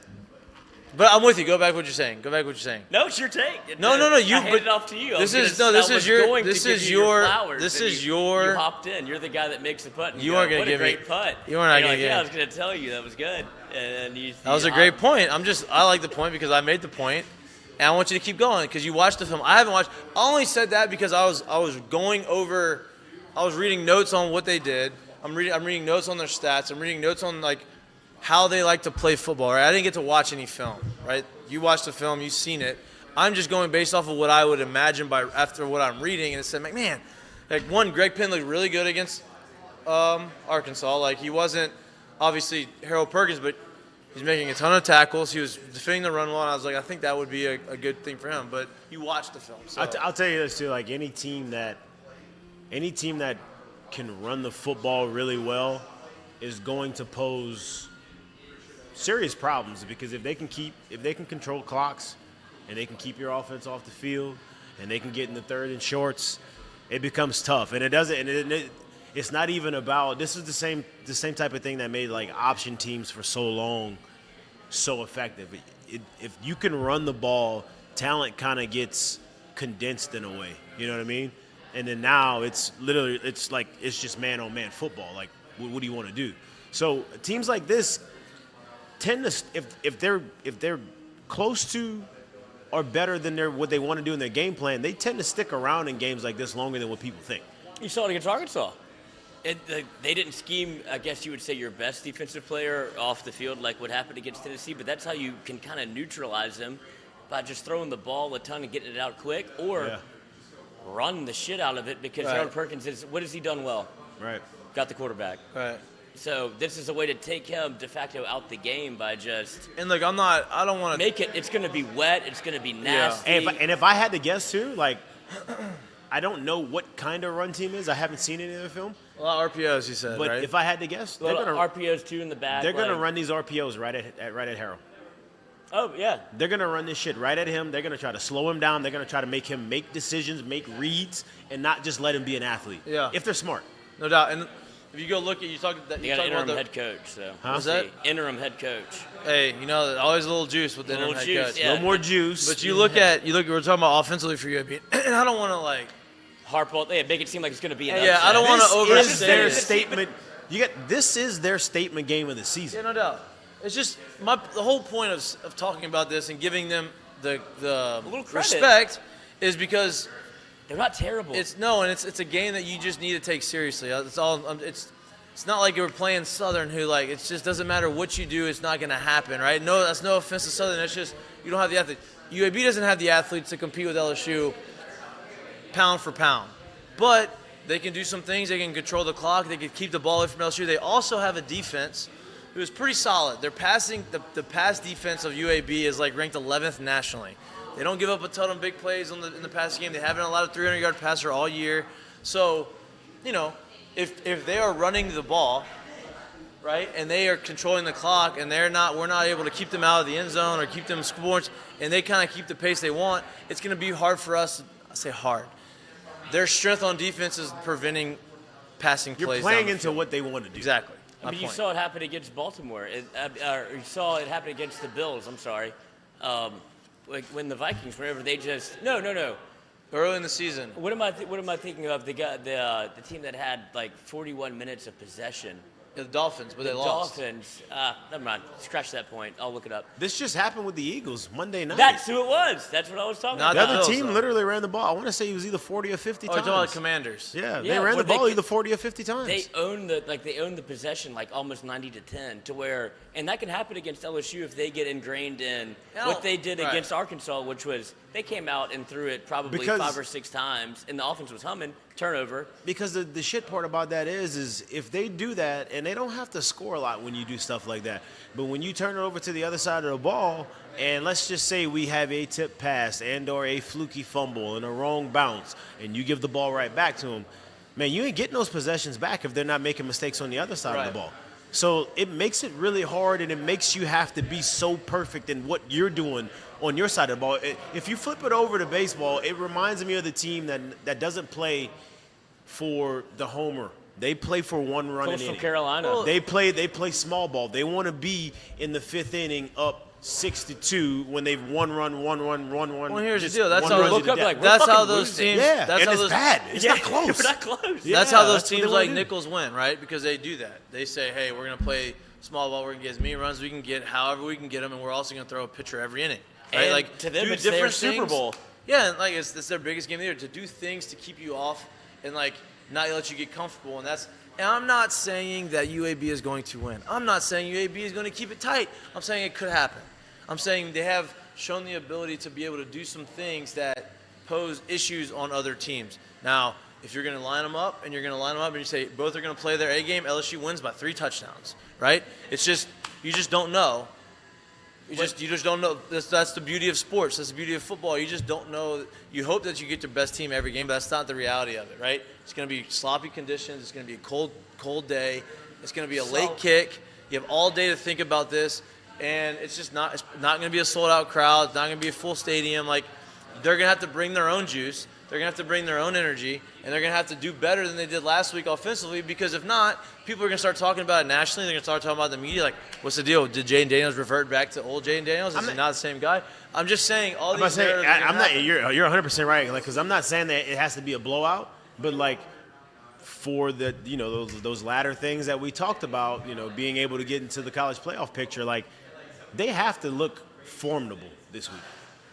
But I'm with you. Go back what you're saying. No, it's your take. No. You. I handed it off to you. This is your. You hopped in. You're the guy that makes the putt. You aren't gonna what give a me. great putt. You are not You're gonna like, give. Yeah, I was gonna tell you that was good. And That was a great point. I like the point because I made the point, and I want you to keep going because you watched the film. I haven't watched. I only said that because I was going over. I was reading notes on what they did. I'm reading notes on their stats. I'm reading notes on how they like to play football. Right? I didn't get to watch any film. Right? You watched the film. You've seen it. I'm just going based off of what I would imagine after what I'm reading, and it said, man, Greg Penn looked really good against Arkansas. He wasn't obviously Harold Perkins, but he's making a ton of tackles. He was defending the run well, and I was like, I think that would be a good thing for him. But you watched the film. So. I'll tell you this too. Any team that can run the football really well is going to pose serious problems because if they can control clocks and they can keep your offense off the field and they can get in the third and shorts, it becomes tough. And it doesn't. And it's not even about. This is the same type of thing that made option teams for so long so effective. If you can run the ball, talent kind of gets condensed in a way. You know what I mean? And then now it's just man-on-man football. What do you want to do? So teams like this tend to, if they're close to or better than what they want to do in their game plan, they tend to stick around in games like this longer than what people think. You saw it against Arkansas. They didn't scheme, I guess you would say, your best defensive player off the field like what happened against Tennessee, but that's how you can kind of neutralize them by just throwing the ball a ton and getting it out quick or run the shit out of it because Harold Perkins what has he done well? Right. Got the quarterback. Right. So this is a way to take him de facto out the game by just and look, I don't want to make it. It's going to be wet. It's going to be nasty. And if I had to guess too, I don't know what kind of run team is. I haven't seen any of the film. A lot of RPOs, you said, but right? if I had to guess, they're going to RPOs too in the back. They're going to run these RPOs right at Harold. Oh, yeah. They're going to run this shit right at him. They're going to try to slow him down. They're going to try to make him make decisions, make reads, and not just let him be an athlete. Yeah. If they're smart. No doubt. And if you go look at, you got an interim head coach, so. What's that? Interim head coach. Hey, always a little juice with the interim head coach. Yeah. A little more juice. But we're talking about offensively for UAB, and I don't want to harp on, make it seem like it's going to be an Yeah, upset. I don't want to overstate This is their it. statement. This is their statement game of the season. Yeah, no doubt. It's just the whole point of talking about this and giving them the little credit. respect is because they're not terrible. it's a game that you just need to take seriously. It's all. It's not like you're playing Southern, who it just doesn't matter what you do, it's not going to happen, right? No, that's no offense to Southern. It's just you don't have the athlete. UAB doesn't have the athletes to compete with LSU pound for pound, but they can do some things. They can control the clock. They can keep the ball away from LSU. They also have a defense who is pretty solid. They're passing the pass defense of UAB is ranked 11th nationally. They don't give up a ton of big plays in the passing game. They haven't allowed a 300-yard passer all year. So, if they are running the ball, right, and they are controlling the clock, and we're not able to keep them out of the end zone or keep them scoring, and they kind of keep the pace they want, it's going to be hard for us. I say hard. Their strength on defense is preventing passing plays. You're playing into what they want to do. Exactly. You saw it happen against Baltimore. You saw it happen against the Bills. I'm sorry. When the Vikings, whenever they just no. Early in the season. What am I thinking of? The team that had 41 minutes of possession. The Dolphins, but they lost. The Dolphins. Never mind. Scratch that point. I'll look it up. This just happened with the Eagles Monday night. That's who it was. That's what I was talking about. The other team literally ran the ball. I want to say it was either 40 or 50 times. You're talking about Commanders. Yeah, they ran the ball either 40 or 50 times. They own the possession almost 90-10 to where, and that can happen against LSU if they get ingrained in what they did against Arkansas, which was they came out and threw it probably 5 or 6 times, and the offense was humming. Turnover. Because the shit part about that is if they do that, and they don't have to score a lot when you do stuff like that, but when you turn it over to the other side of the ball, and let's just say we have a tip pass and or a fluky fumble and a wrong bounce, and you give the ball right back to them, man, you ain't getting those possessions back if they're not making mistakes on the other side of the ball. So it makes it really hard, and it makes you have to be so perfect in what you're doing on your side of the ball. If you flip it over to baseball, it reminds me of the team that doesn't play for the homer. They play for one run in inning. Carolina. They play small ball. They want to be in the 5th inning up 6-2 when they've one run. Well, here's the deal. That's how that's how those teams. Yeah, that's how it's bad. It's not close. We're not close. Yeah, that's how those teams like Nichols win, right? Because they do that. They say, hey, we're going to play small ball. We're going to get as many runs as we can get, however we can get them, and we're also going to throw a pitcher every inning. Right? And to them, it's their Super Bowl. Yeah, and it's their biggest game of the year. To do things to keep you off and not let you get comfortable, and I'm not saying that UAB is going to win. I'm not saying UAB is going to keep it tight. I'm saying it could happen. I'm saying they have shown the ability to be able to do some things that pose issues on other teams. Now, if you're going to line them up and you say both are going to play their A game, LSU wins by 3 touchdowns, right? It's just you just don't know. You just don't know. That's the beauty of sports. That's the beauty of football. You just don't know. You hope that you get your best team every game, but that's not the reality of it, right? It's going to be sloppy conditions. It's going to be a cold day. It's going to be a late kick. You have all day to think about this, and it's not going to be a sold-out crowd. It's not going to be a full stadium. They're going to have to bring their own juice. They're going to have to bring their own energy, and they're going to have to do better than they did last week offensively, because if not, people are going to start talking about it nationally. They're going to start talking about the media, what's the deal? Did Jaden Daniels revert back to old Jaden Daniels? Is he not the same guy? I'm just saying all these narratives I'm not. You're 100% right. Because I'm not saying that it has to be a blowout, but for the those latter things that we talked about, being able to get into the college playoff picture, they have to look formidable this week.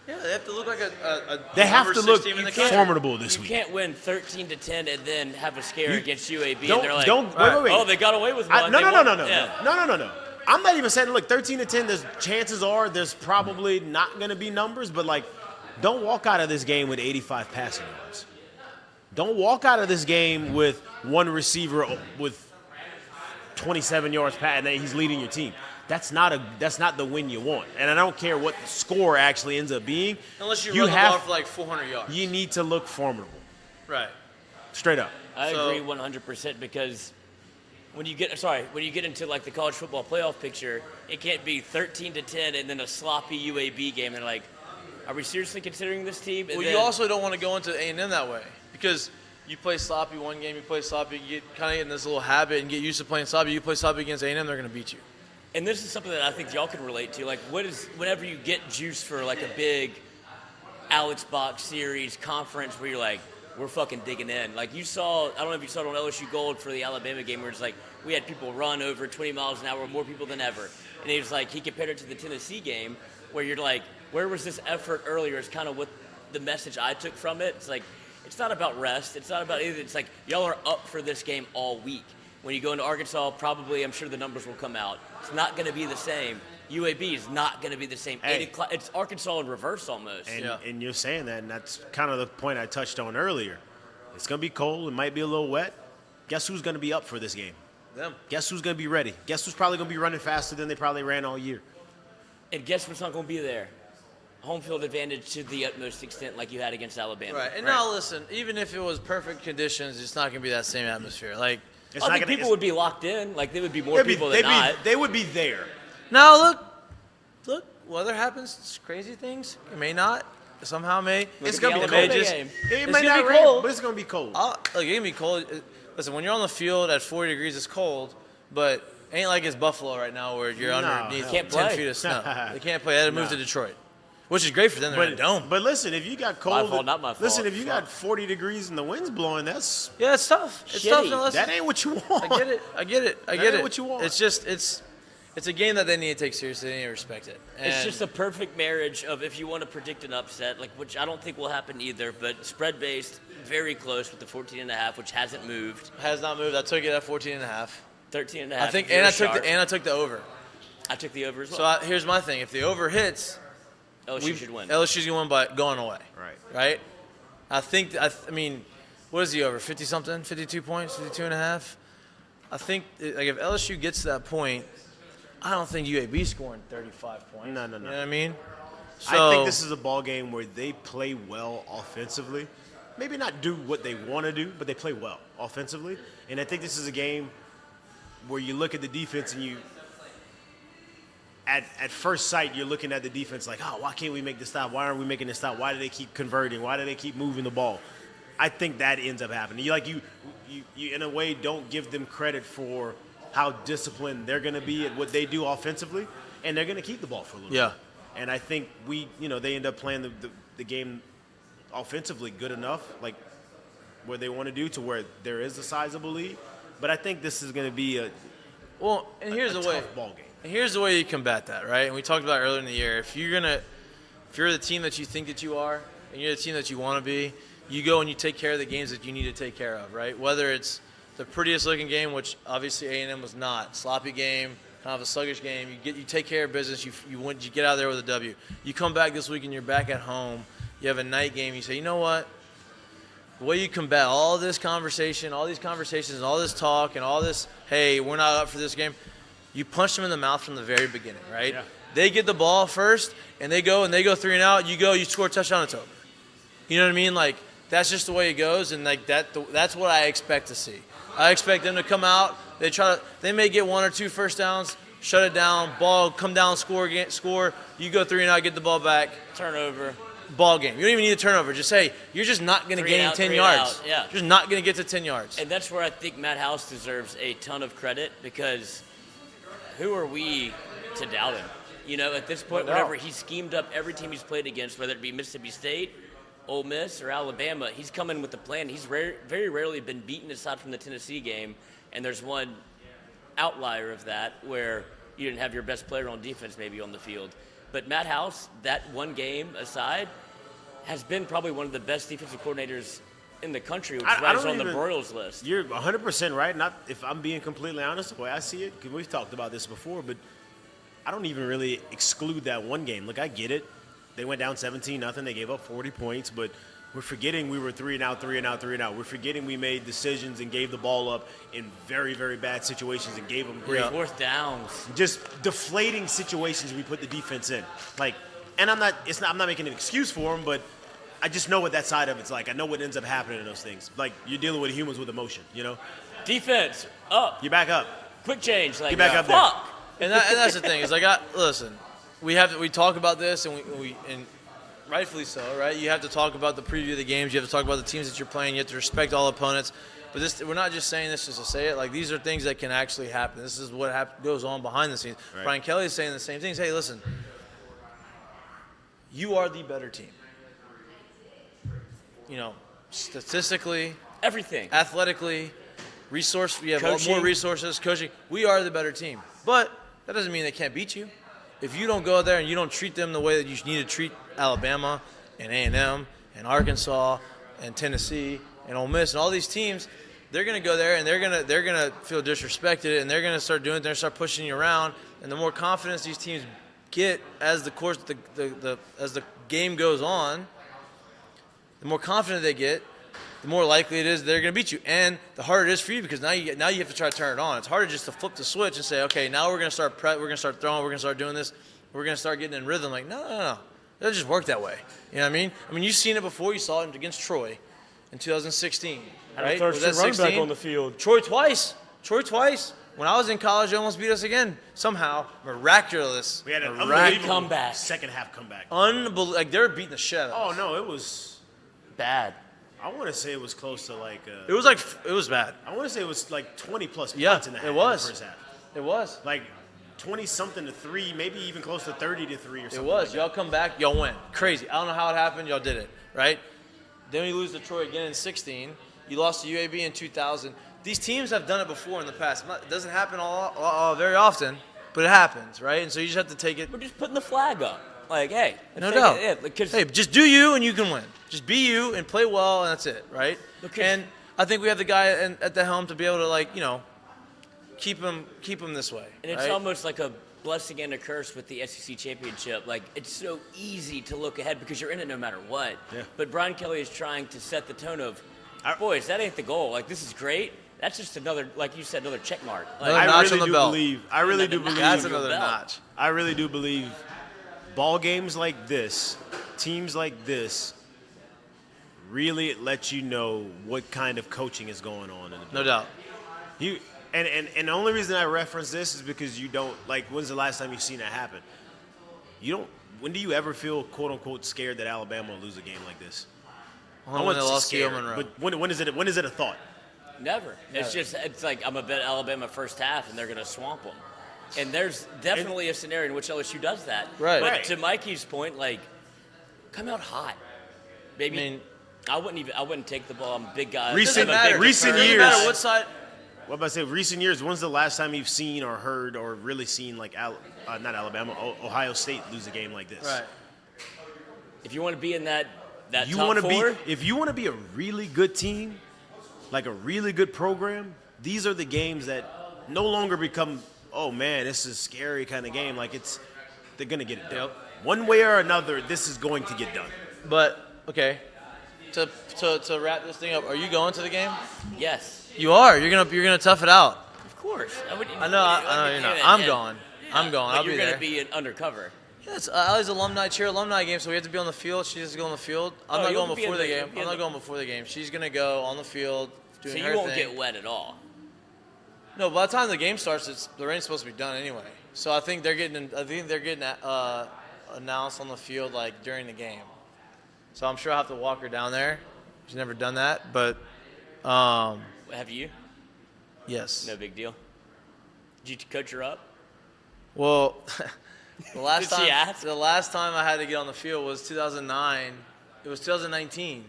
Yeah, they have to look like a they have to look formidable this week. You can't win 13-10 and then have a scare against UAB. Wait. Oh, they got away with one. No. I'm not even saying, look, 13-10, chances are there's probably not going to be numbers, but, don't walk out of this game with 85 passing yards. Don't walk out of this game with one receiver with 27 yards passing and he's leading your team. That's not the win you want. And I don't care what the score actually ends up being. Unless you run the ball for 400 yards. You need to look formidable. Right. Straight up. I agree 100% because when you get into like the college football playoff picture, it can't be 13-10 and then a sloppy UAB game. And like, are we seriously considering this team? And well, you also don't want to go into A&M that way because you play sloppy one game, you play sloppy, you get kind of in this little habit and get used to playing sloppy. You play sloppy against A&M, they're going to beat you. And this is something that I think y'all can relate to. Like, whenever you get juice for like a big Alex Box series conference where you're like, we're fucking digging in. Like you saw, I don't know if you saw it on LSU Gold for the Alabama game where it's like we had people run over 20 miles an hour, more people than ever. And he was like, he compared it to the Tennessee game where you're like, where was this effort earlier? It's kind of what the message I took from it. It's like, it's not about rest. It's not about anything. It's like, y'all are up for this game all week. When you go into Arkansas, probably, I'm sure the numbers will come out. It's not going to be the same. UAB is not going to be the same. Hey. It's Arkansas in reverse almost. And you're saying that, and that's kind of the point I touched on earlier. It's going to be cold. It might be a little wet. Guess who's going to be up for this game? Them. Guess who's going to be ready? Guess who's probably going to be running faster than they probably ran all year? And guess what's not going to be there? Home field advantage to the utmost extent like you had against Alabama. Right. And now listen, even if it was perfect conditions, it's not going to be that same atmosphere. Like, I think people would be locked in. Like, there would be more people than not. They would be there. now look, weather happens. It's crazy things. It may not. Somehow may. It's going to be Alabama cold. game. It It's may gonna not be rain, cold. but it's going to be cold. Look, it's going to be cold. Listen, when you're on the field at 40 degrees, it's cold, but ain't like it's Buffalo right now where you're underneath hell 10 no. Can't feet of snow. They can't play. They had to move to Detroit, which is great for them. They're in a dome. But listen, if you got cold, My fault, not my fault. listen, if you got 40 degrees and the wind's blowing, that's Yeah, it's tough. It's Shitty. tough. No, listen, that ain't what you want. I get it. I get ain't it. what you want. It's just it's a game that they need to take seriously. They need to respect it. It's And just a perfect marriage of if you want to predict an upset, like which I don't think will happen either, but spread-based, very close with the 14.5, which hasn't moved. has not moved. I took it at 14.5. 13.5. I think, if you're and sharp. I took the over. I took the over as So well. here's my thing: if the over hits, LSU should win. LSU's gonna win by going away. Right. Right. I mean, what is the over? 50 something? 52 points? 52 and a half? I think like if LSU gets to that point, I don't think UAB scoring 35 points. No. You know what I mean? I think this is a ball game where they play well offensively. Maybe not do what they want to do, but they play well offensively. And I think this is a game where you look at the defense and you, at first sight, you're looking at the defense like, oh, why can't we make this stop? Why aren't we making this stop? Why do they keep converting? Why do they keep moving the ball? I think that ends up happening. You in a way don't give them credit for how disciplined they're going to be at what they do offensively, and they're going to keep the ball for a little bit. And I think they end up playing the game offensively good enough, like where they want to do, to where there is a sizable lead. But I think this is going to be a well. And here's the way. tough ball game. And here's the way you combat that, right? And we talked about it earlier in the year. If you're the team that you think that you are, and you're the team that you want to be, you go and you take care of the games that you need to take care of, right? Whether it's the prettiest looking game, which obviously A&M was not, sloppy game, kind of a sluggish game. You take care of business. You get out of there with a W. You come back this week and you're back at home. You have a night game. You say, you know what? The way you combat all this conversation, all these conversations, and all this talk, and all this, hey, we're not up for this game. You punch them in the mouth from the very beginning, right? Yeah. They get the ball first, and they go 3 and out. You score a touchdown, it's over. You know what I mean? Like, that's just the way it goes, and like that's what I expect to see. I expect them to come out. They may get 1 or 2 first downs, shut it down, ball, come down, score. You go 3 and out, get the ball back. Turnover. Ball game. You don't even need a turnover. Just say, you're just not going to gain 10 yards. Yeah. You're just not going to get to 10 yards. And that's where I think Matt House deserves a ton of credit, because who are we to doubt him? You know, at this point, whenever he's schemed up every team he's played against, whether it be Mississippi State, Ole Miss, or Alabama, he's come in with a plan. He's very rarely been beaten aside from the Tennessee game, and there's one outlier of that where you didn't have your best player on defense maybe on the field. But Matt House, that one game aside, has been probably one of the best defensive coordinators in the country, which is on the Broyles list. You're 100% right. Not if I'm being completely honest, the way I see it, because we've talked about this before, but I don't even really exclude that one game. Look, I get it. They went down 17-0. They gave up 40 points, but we're forgetting we were 3 and out. We're forgetting we made decisions and gave the ball up in very, very bad situations and gave them great. Fourth downs. Just deflating situations we put the defense in. Like, and I'm not making an excuse for them, but I just know what that side of it's like. I know what ends up happening in those things. Like, you're dealing with humans with emotion, you know? Defense, up. You back up. Quick change. Like, Get back up there. fuck. And that's the thing. Is like, listen, we talk about this, and and rightfully so, right? You have to talk about the preview of the games. You have to talk about the teams that you're playing. You have to respect all opponents. But we're not just saying this just to say it. Like, these are things that can actually happen. This is what goes on behind the scenes. Right. Brian Kelly is saying the same things. Hey, listen, you are the better team. You know, statistically, Everything. athletically, we have Coaching. more resources, coaching. We are the better team. But that doesn't mean they can't beat you. If you don't go out there and you don't treat them the way that you need to treat Alabama and A&M and Arkansas and Tennessee and Ole Miss and all these teams, they're going to go there and they're going to feel disrespected, and they're going to start doing it. They're going to start pushing you around. And the more confidence these teams get as as the game goes on, the more confident they get, the more likely it is they're going to beat you. And the harder it is for you, because now you have to try to turn it on. It's harder just to flip the switch and say, okay, now we're going to start we're going to start throwing, we're going to start doing this, we're going to start getting in rhythm. Like, no. It doesn't just work that way. You know what I mean? I mean, you've seen it before. You saw it against Troy in 2016, right? Was that running back on the field? Troy twice. When I was in college, they almost beat us again. Somehow, miraculous. We had an Great unbelievable comeback. second half comeback. Unbelievable. Like, they were beating the shit out of us. Oh, no, it was Bad. I want to say it was close to like It was bad. I want to say it was like 20 plus Yeah, points in the it was. first half. It was. Like 20 something to 3, maybe even close to 30 to 3 or It something. was. Like Y'all come back, y'all win. Crazy. I don't know how it happened. Y'all did it, right? Then we lose to Troy again in 16. You lost to UAB in 2000. These teams have done it before in the past. It doesn't happen very often, but it happens, right? And so you just have to take it. We're just putting the flag up. Like, hey. No take doubt. it, yeah, 'cause Hey, just do you and you can win. Just be you and play well, and that's it, right? Because- And I think we have the guy at the helm to be able to, like, you know, keep him this way. And it's right? almost like a blessing and a curse with the SEC championship. Like, it's so easy to look ahead because you're in it no matter what. Yeah. But Brian Kelly is trying to set the tone of, I- boys, that ain't the goal. Like, this is great. That's just another, like you said, another check mark. Like, Another I notch really on the do belt. believe. I really do believe. That's your another belt. notch. I really do believe ball games like this, teams like this, really let you know what kind of coaching is going on in the No doubt. You and the only reason I reference this is because you don't like. When's the last time you've seen that happen? You don't. When do you ever feel quote unquote scared that Alabama will lose a game like this? When they lost to Monroe. But when is it a thought? Never. It's like, I'm a bet Alabama first half, and they're going to swamp them. And there's definitely a scenario in which LSU does that. Right. But Right. to Mikey's point, like, come out hot. Maybe. I mean, I wouldn't take the ball. I'm a big guy. Recent- I'm a big recent defender. years- No matter what side. What about I say recent years? When's the last time you've seen or heard or really seen like not Alabama, Ohio State lose a game like this? Right. If you want to be in that You top want to four, be if you want to be a really good team, like a really good program. These are the games that no longer become, oh man, this is a scary kind of game. Like they're gonna get it done. Yep. One way or another, this is going to get done. But okay, to wrap this thing up, are you going to the game? yes, You are. You're gonna tough it out. of course. I know you're not. I'm going. I'm going. But I'll you're be going there. to be undercover. Yeah, it's Allie's alumni game, so we have to be on the field. She has to go on the field. I'm Oh, not you'll going be before in the the- game. you'll be I'm in not the- going before the game. She's gonna go on the field doing So her you won't thing. get wet at all. No, by the time the game starts, the rain's supposed to be done anyway. So I think they're getting announced on the field like during the game. So I'm sure I'll have to walk her down there. She's never done that, but Have you? yes. No big deal. Did you coach her up? Well, the Did she ask? last time I had to get on the field was 2009. It was 2019,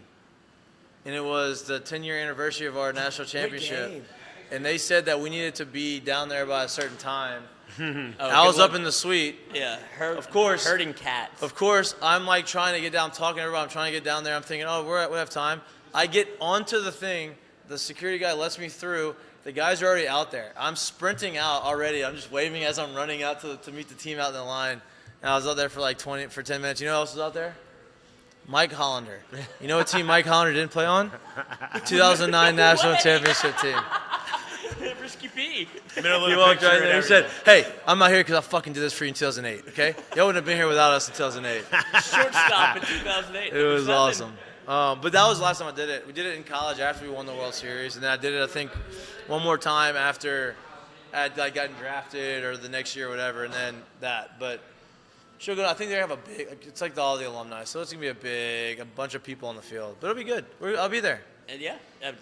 and it was the 10-year anniversary of our national championship. game. And they said that we needed to be down there by a certain time. Oh, I was good up luck. in the suite. Yeah, Of course. herding cats. Of course, I'm like trying to get down, talking to everybody. I'm trying to get down there. I'm thinking, oh, we have time. I get onto the thing. The security guy lets me through. The guys are already out there. I'm sprinting out already. I'm just waving as I'm running out to meet the team out in the line. And I was out there for like 10 minutes. You know who else was out there? Mike Hollander. You know what team Mike Hollander didn't play on? 2009 national championship team. Risky P. He walked right there. He said, "Hey, I'm not here because I fucking did this for you in 2008. Okay, y'all wouldn't have been here without us in 2008." Shortstop in 2008. It was awesome. But that was the last time I did it. We did it in college after we won the World Series, and then I did it, I think, one more time after I'd gotten drafted or the next year or whatever, and then that. But she'll go. I think they have a big. It's like all the alumni, so it's gonna be a bunch of people on the field. But it'll be good. I'll be there. And yeah, I'm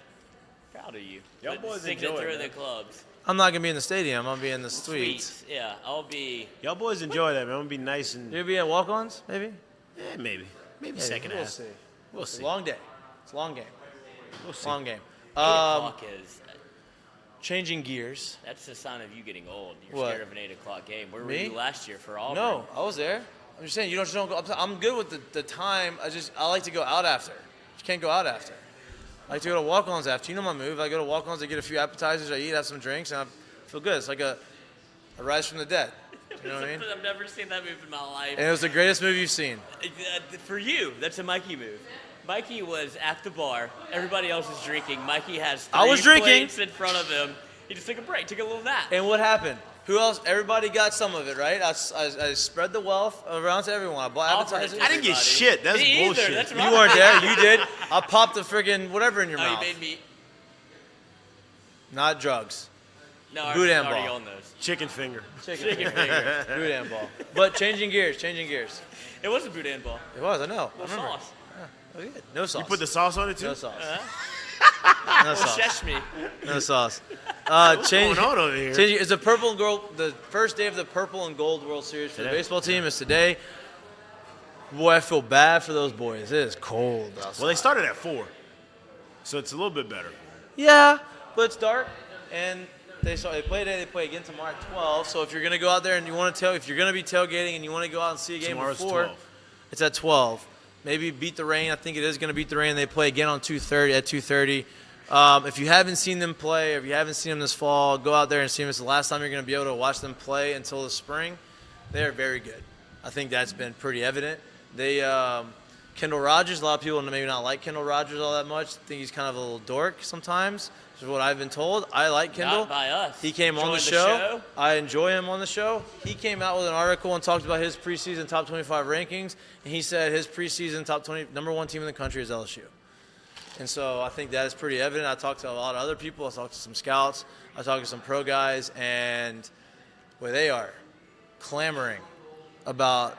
proud of you. Y'all boys Sing enjoy it through it, the clubs. I'm not gonna be in the stadium. I'll be in the suites. Yeah, I'll be. Y'all boys enjoy that, man. I'm gonna be nice and You'll be at walk-ons, maybe. maybe Yeah, second we'll half. see. We'll It's see. a long day. It's a long game. We'll see. Long game. 8 o'clock is. Changing gears. That's the sign of you getting old. You're What? scared of an 8 o'clock game. Where were Me? you last year for Auburn? No, I was there. I'm just saying, you don't go. I'm good with the time. I like to go out after. You can't go out after. I like to go to walk-ons after. You know my move. I go to walk-ons. I get a few appetizers. I eat, have some drinks, and I feel good. It's like a rise from the dead. You know what I mean? I've never seen that move in my life. And it was the greatest move you've seen. For you, that's a Mikey move. Mikey was at the bar. Everybody else is drinking. Mikey has three I was drinking. plates in front of him. He just took a break, took a little nap. And what happened? Who else? Everybody got some of it, right? I spread the wealth around to everyone. I bought Offered it appetizers. to I didn't get everybody. shit. That's Me bullshit. Either. That's You weren't there. You did. I popped the friggin' whatever in your Oh, you mouth. made me. Not drugs. No, I was Boudin already ball. on those. Chicken finger. Chicken finger. Boudin ball. But changing gears. It was a boudin ball. It was. I know. No I remember. sauce. Oh, good. No sauce. You put the sauce on it too? no sauce. Uh-huh. No Well, sauce. sesame. No sauce. What's going on over here? It's the purple and gold. The first day of the purple and gold World Series for the Today. baseball team is today. Boy, I feel bad for those boys. It is cold outside. Well, they started at 4, so it's a little bit better. Yeah, but it's dark, and they play today. They play again tomorrow at 12. So if you're gonna go out there and you want to if you're gonna be tailgating and you want to go out and see a game Tomorrow's before, 12. it's at 12. Maybe beat the rain. I think it is gonna beat the rain. They play again on 2:30 at 2:30. If you haven't seen them play, or if you haven't seen them this fall, go out there and see them. It's the last time you're gonna be able to watch them play until the spring. They are very good. I think that's been pretty evident. They Kendall Rogers. A lot of people maybe not like Kendall Rogers all that much. I think he's kind of a little dork sometimes. Is what I've been told. I like Kendall. Not by us. He came on the Joined show. I enjoy him on the show. He came out with an article and talked about his preseason top 25 rankings, and he said his preseason top 20 number one team in the country is LSU. And so I think that is pretty evident. I talked to a lot of other people. I talked to some scouts. I talked to some pro guys, and boy, they are clamoring about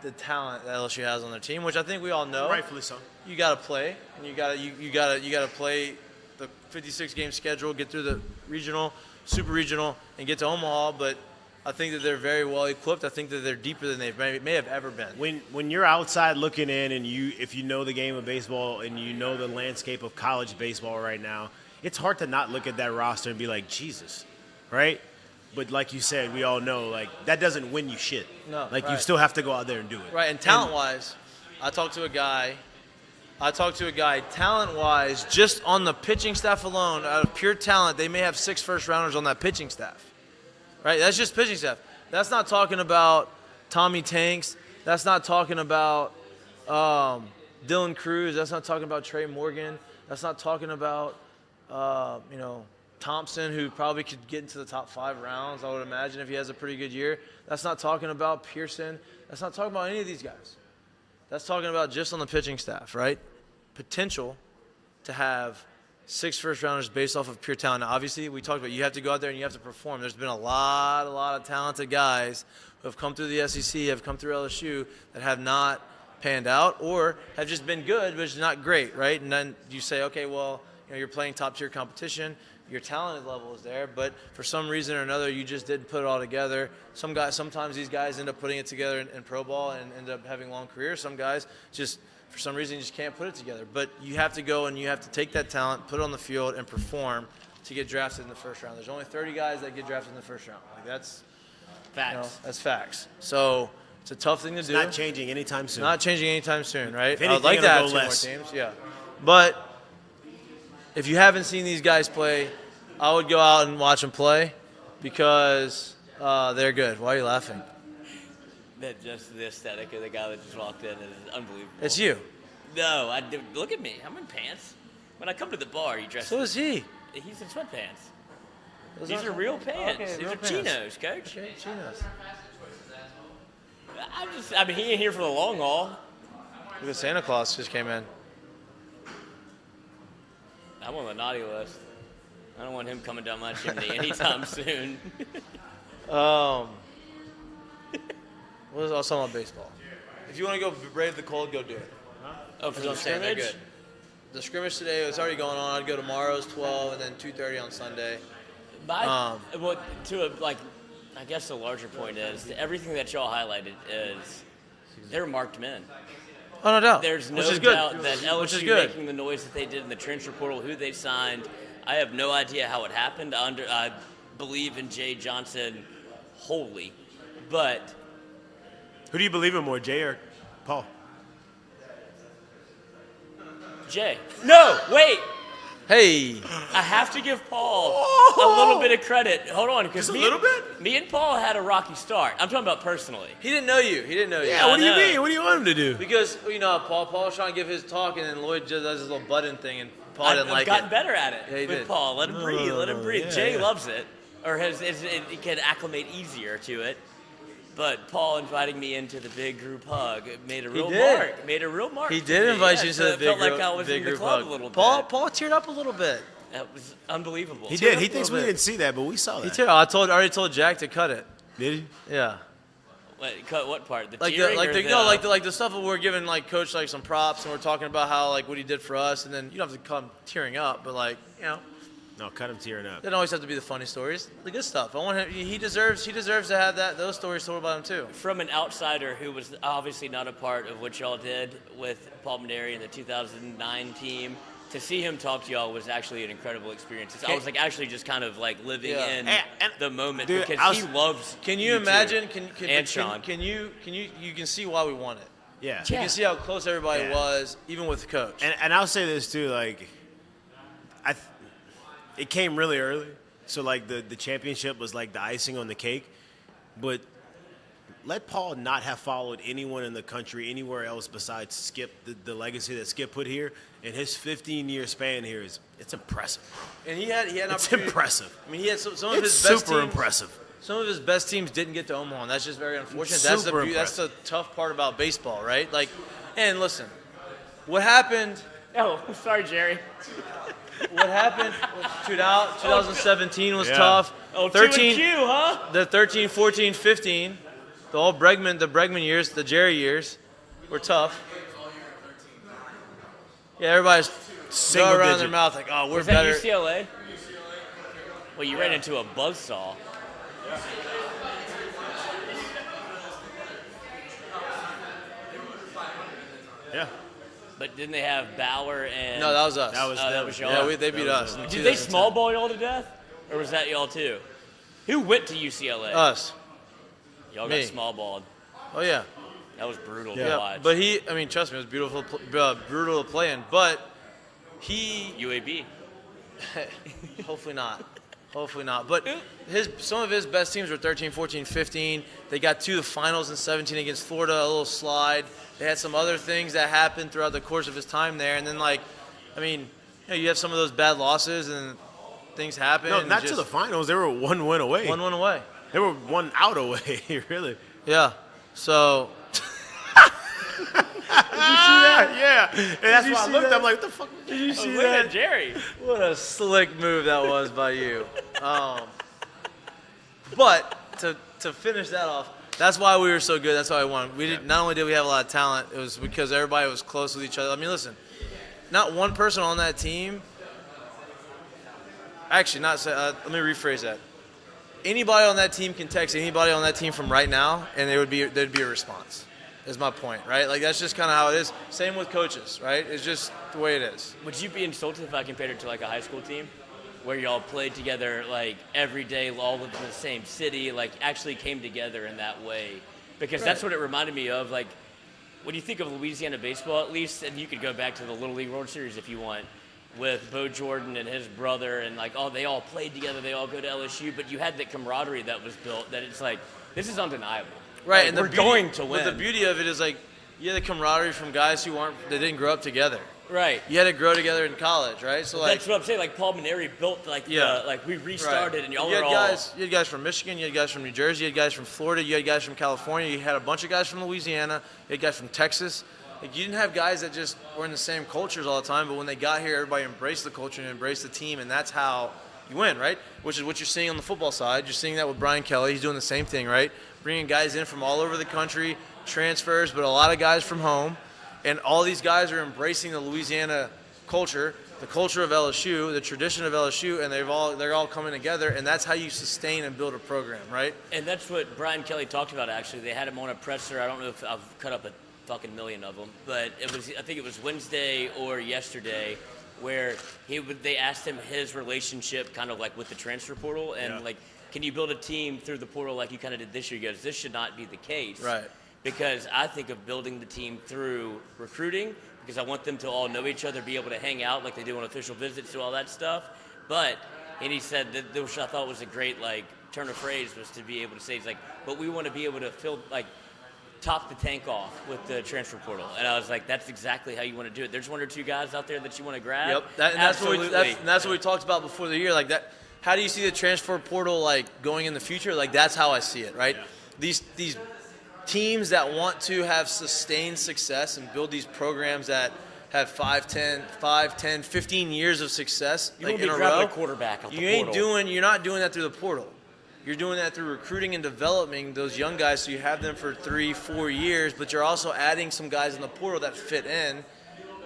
the talent that LSU has on their team, which I think we all know. Rightfully so. You got to play, and you got to play the 56-game schedule, get through the regional, super regional, and get to Omaha. But I think that they're very well equipped. I think that they're deeper than they may have ever been. When you're outside looking in, and if you know the game of baseball and you know the landscape of college baseball right now, it's hard to not look at that roster and be like, Jesus, right? But like you said, we all know, like, that doesn't win you shit. No, like, you right. still have to go out there and do it. Right, and talent-wise, I talked to a guy, talent-wise, just on the pitching staff alone, out of pure talent, they may have 6 first-rounders on that pitching staff. Right, that's just pitching staff. That's not talking about Tommy Tanks. That's not talking about Dylan Cruz. That's not talking about Trey Morgan. That's not talking about, Thompson, who probably could get into the top 5 rounds, I would imagine, if he has a pretty good year. That's not talking about Pearson. That's not talking about any of these guys. That's talking about just on the pitching staff, right? Potential to have 6 first-rounders based off of pure talent. Now, obviously, we talked about you have to go out there and you have to perform. There's been a lot of talented guys who have come through the SEC, have come through LSU, that have not panned out or have just been good, but it's not great, right? And then you say, okay, well, you're playing top-tier competition. Your talent level is there, but for some reason or another, you just didn't put it all together. Sometimes these guys end up putting it together in pro ball and end up having long careers. Some guys just, for some reason, just can't put it together. But you have to go and you have to take that talent, put it on the field, and perform to get drafted in the first round. There's only 30 guys that get drafted in the first round. Like that's Facts. that's facts. So it's a tough thing to do. Not changing anytime soon. Not changing anytime soon, right? If I would like to anything, have it'll 2 go more less. teams, yeah. But if you haven't seen these guys play, I would go out and watch them play because they're good. Why are you laughing? That just the aesthetic of the guy that just walked in is unbelievable. It's you. No, look at me. I'm in pants. When I come to the bar, you dress. So is he. He's in sweatpants. These are real pants. Okay, These real are pants. chinos, coach. Okay, chinos. I mean, he ain't here for the long haul. Look at Santa Claus just came in. I'm on the naughty list. I don't want him coming down my chimney anytime soon. What was I was talking about baseball? If you want to go brave the cold, go do it. Oh, for the I'm saying they're scrimmage? good. The scrimmage today it's already going on. I'd go tomorrow's 12 and then 2:30 on Sunday. Well, I guess the larger point is everything that y'all highlighted is they're marked men. Oh, no doubt. There's no Which is good. doubt that Which is LSU good. making the noise that they did in the transfer portal, who they signed. I have no idea how it happened. I believe in Jay Johnson wholly, but Who do you believe in more, Jay or Paul? Jay. No, wait. Hey. I have to give Paul a little bit of credit. Hold on, because Just a little bit? me and Paul had a rocky start. I'm talking about personally. He didn't know you. Yeah, what do you mean? What do you want him to do? Because, Paul was trying to give his talk, and then Lloyd just does his little button thing, and Paul didn't I've like gotten it. better at it Yeah, he with did. Paul. Let him breathe. Let him breathe. Yeah, Jay yeah. loves it, or he can acclimate easier to it. But Paul inviting me into the big group hug made a real did. mark. Made a real mark. He to did me. invite Yeah, you to so the it big felt group, like I was big in the group club hug. a little Paul bit. teared up a little bit. That was unbelievable. He did. He up a thinks we little bit. didn't see that, but we saw that. He teared. I already told Jack to cut it. Did he? Yeah. Wait, cut what part? The Like tearing or the stuff that we're giving like Coach like some props, and we're talking about how like what he did for us, and then you don't have to come tearing up, but No, cut him tearing up. it doesn't always have to be the funny stories, the good stuff. I want him. He deserves to have those stories told about him too. From an outsider who was obviously not a part of what y'all did with Paul Maneri and the 2009 team, to see him talk to y'all was actually an incredible experience. I was like actually just kind of like living Yeah. in And- the moment dude, because he loves. Can you two. imagine? And Sean. You can see why we won it. Yeah. You can see how close everybody Yeah. was, even with the coach. And I'll say this too, like, it came really early, so like the championship was like the icing on the cake, but let Paul not have followed anyone in the country anywhere else besides Skip, the legacy that Skip put here, in his 15-year span here it's impressive. And he had an It's opportunity. impressive. I mean, he had some of It's his best super teams. impressive. Some of his best teams didn't get to Omaha, and that's just very unfortunate. Super That's the tough part about baseball, right? Like, and listen, what happened? Oh, sorry, Jerry. What happened? 2017 was Yeah. tough. Oh, 13, 2 and Q, huh? the 13, 14, 15, the Bregman years, the Jerry years, were tough. Yeah, everybody's Single go around digit. their mouth like, oh, we're Was that better. UCLA? Well, you ran into a buzzsaw. Yeah. But didn't they have Bauer and? No, that was us. That was that them. was y'all. Yeah, they beat That was us. them. in Did they 2010. small ball y'all to death, or was that y'all too? Who went to UCLA? Us. Y'all me. got small balled. Oh yeah. That was brutal to Yeah, watch. but trust me, it was brutal to play in. But he, UAB. hopefully not. Hopefully not. But some of his best teams were 13, 14, 15. They got to the finals in 17 against Florida, a little slide. They had some other things that happened throughout the course of his time there. And then, you have some of those bad losses and things happen. No, and not to just the finals. They were one win away. one away. They were one out away, really. Yeah. So Yeah. And that's you why I see looked. that? I'm like, what the fuck? did you Oh, see look at that? Jerry. What a slick move that was by you. But to finish that off, that's why we were so good. That's why we won. Not only did we have a lot of talent, it was because everybody was close with each other. I mean, listen, not one person on that team. Actually, let me rephrase that. Anybody on that team can text anybody on that team from right now, and there'd be a response. Is my point, right? Like that's just kind of how it is. Same with coaches, right? It's just the way it is. Would you be insulted if I compared it to like a high school team, where y'all played together like every day, all lived in the same city, like actually came together in that way? Because that's what it reminded me of. Like when you think of Louisiana baseball, at least, and you could go back to the Little League World Series if you want, with Bo Jordan and his brother, and like they all played together, they all go to LSU, but you had that camaraderie that was built. That it's like this is undeniable. Right, Like, and we're going to win. But the beauty of it is like you have the camaraderie from guys that didn't grow up together. Right. You had to grow together in college, right? So that's what I'm saying. Like Paul Maneri built we restarted, right. and y'all you were had guys from Michigan, you had guys from New Jersey, you had guys from Florida, you had guys from California, you had a bunch of guys from Louisiana, you had guys from Texas. Like, you didn't have guys that just were in the same cultures all the time, but when they got here, everybody embraced the culture and embraced the team, and that's how you win, right? Which is what you're seeing on the football side. You're seeing that with Brian Kelly. He's doing the same thing, right? Bringing guys in from all over the country, transfers, but a lot of guys from home, and all these guys are embracing the Louisiana culture, the culture of LSU, the tradition of LSU, and they're all coming together, and that's how you sustain and build a program, right? And that's what Brian Kelly talked about, actually. They had him on a presser. I don't know if I've cut up a fucking million of them, but I think it was Wednesday or yesterday where they asked him his relationship kind of like with the transfer portal and like, can you build a team through the portal like you kind of did this year? He goes, this should not be the case. Right. Because I think of building the team through recruiting because I want them to all know each other, be able to hang out like they do on official visits, do all that stuff. And he said that, which I thought was a great like turn of phrase, was to be able to say, he's like, but we want to be able to top the tank off with the transfer portal. And I was like, that's exactly how you want to do it. There's one or two guys out there that you want to grab. Yep. That's what we talked about before the year. Like that. How do you see the transfer portal like going in the future? Like that's how I see it, right? Yeah. These teams that want to have sustained success and build these programs that have 5, 10, 15 years of success like in a row. A quarterback out the You're not doing that through the portal. You're doing that through recruiting and developing those young guys so you have them for 3-4 years, but you're also adding some guys in the portal that fit in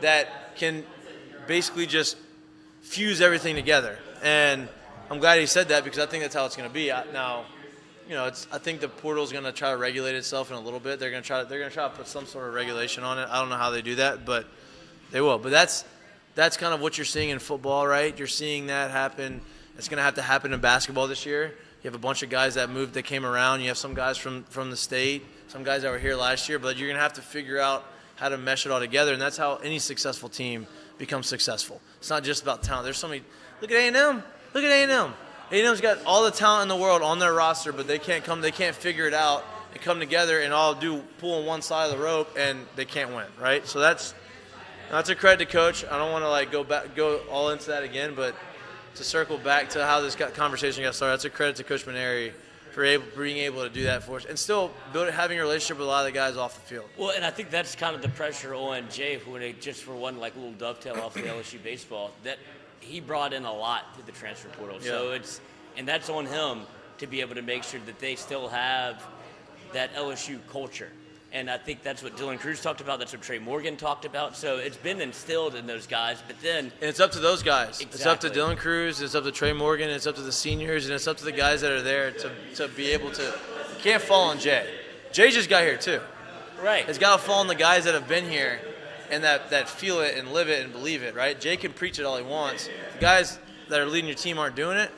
that can basically just fuse everything together. And I'm glad he said that because I think that's how it's going to be. Now, I think the portal is going to try to regulate itself in a little bit. They're going to try to put some sort of regulation on it. I don't know how they do that, but they will. But that's kind of what you're seeing in football, right? You're seeing that happen. It's going to have to happen in basketball this year. You have a bunch of guys that moved, that came around. You have some guys from the state, some guys that were here last year, but you're going to have to figure out how to mesh it all together, and that's how any successful team becomes successful. It's not just about talent. There's so many. Look at A&M. Look at A&M. A&M's got all the talent in the world on their roster, but they can't figure it out and come together and all pull on one side of the rope, and they can't win, right? So that's a credit to coach. I don't want to go all into that again, but to circle back to how this conversation got started, that's a credit to Coach Maneri for being able to do that for us and still having a relationship with a lot of the guys off the field. Well, and I think that's kind of the pressure on Jay just for one like little dovetail off the LSU baseball, that he brought in a lot through the transfer portal. Yeah. So that's on him to be able to make sure that they still have that LSU culture. And I think that's what Dylan Cruz talked about. That's what Trey Morgan talked about. So it's been instilled in those guys. But then and it's up to those guys. Exactly. It's up to Dylan Cruz. It's up to Trey Morgan. It's up to the seniors. And it's up to the guys that are there to be able to. You can't fall on Jay. Jay just got here too. Right. It's got to fall on the guys that have been here and that feel it and live it and believe it, right? Jay can preach it all he wants. The guys that are leading your team aren't doing it.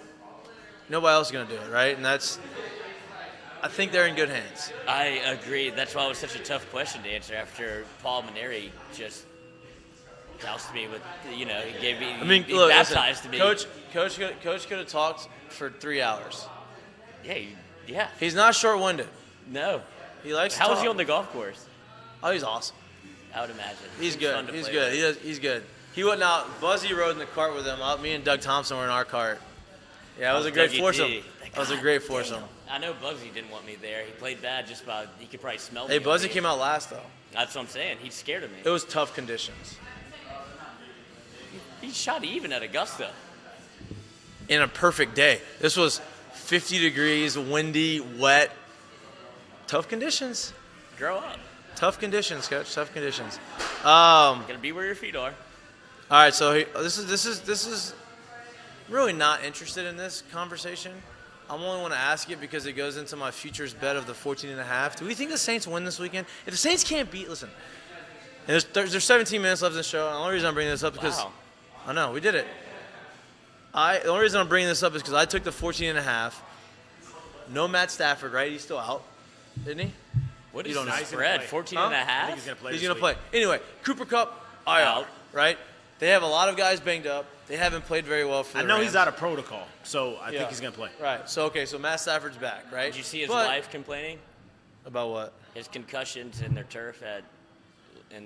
Nobody else is going to do it, right? And I think they're in good hands. I agree. That's why it was such a tough question to answer after Paul Maneri just doused me with, he gave me, he baptized me. Coach could have talked for 3 hours. Yeah. He's not short-winded. No. He likes to How talk. was he on the golf course? Oh, he's awesome. I would imagine. He's good. He's good. He's good. He went out. Buzzy rode in the cart with him. Me and Doug Thompson were in our cart. Yeah, it was a great foursome. That was a great foursome. I know Buzzy didn't want me there. He played bad just by he could probably smell me. Hey, Buzzy came out last though. That's what I'm saying. He's scared of me. It was tough conditions. He shot even at Augusta. In a perfect day. This was 50 degrees, windy, wet. Tough conditions. Grow up. Tough conditions, Coach. Tough conditions. Gonna be where your feet are. All right, so this is really not interested in this conversation. I only want to ask it because it goes into my futures bet of the 14.5. Do we think the Saints win this weekend? If the Saints can't beat, listen, and there's 17 minutes left in the show. And the only reason I'm bringing this up is because I know we did it. The only reason I'm bringing this up is because I took the 14.5. No Matt Stafford, right? He's still out, isn't he? What is the spread? 14.5? I think he's going to play. He's going to play. Anyway, Cooper Kupp out, right? They have a lot of guys banged up. They haven't played very well for the Rams. He's out of protocol, so I think he's going to play. Right. So Matt Stafford's back, right? Did you see his wife complaining? About what? His concussions and their turf at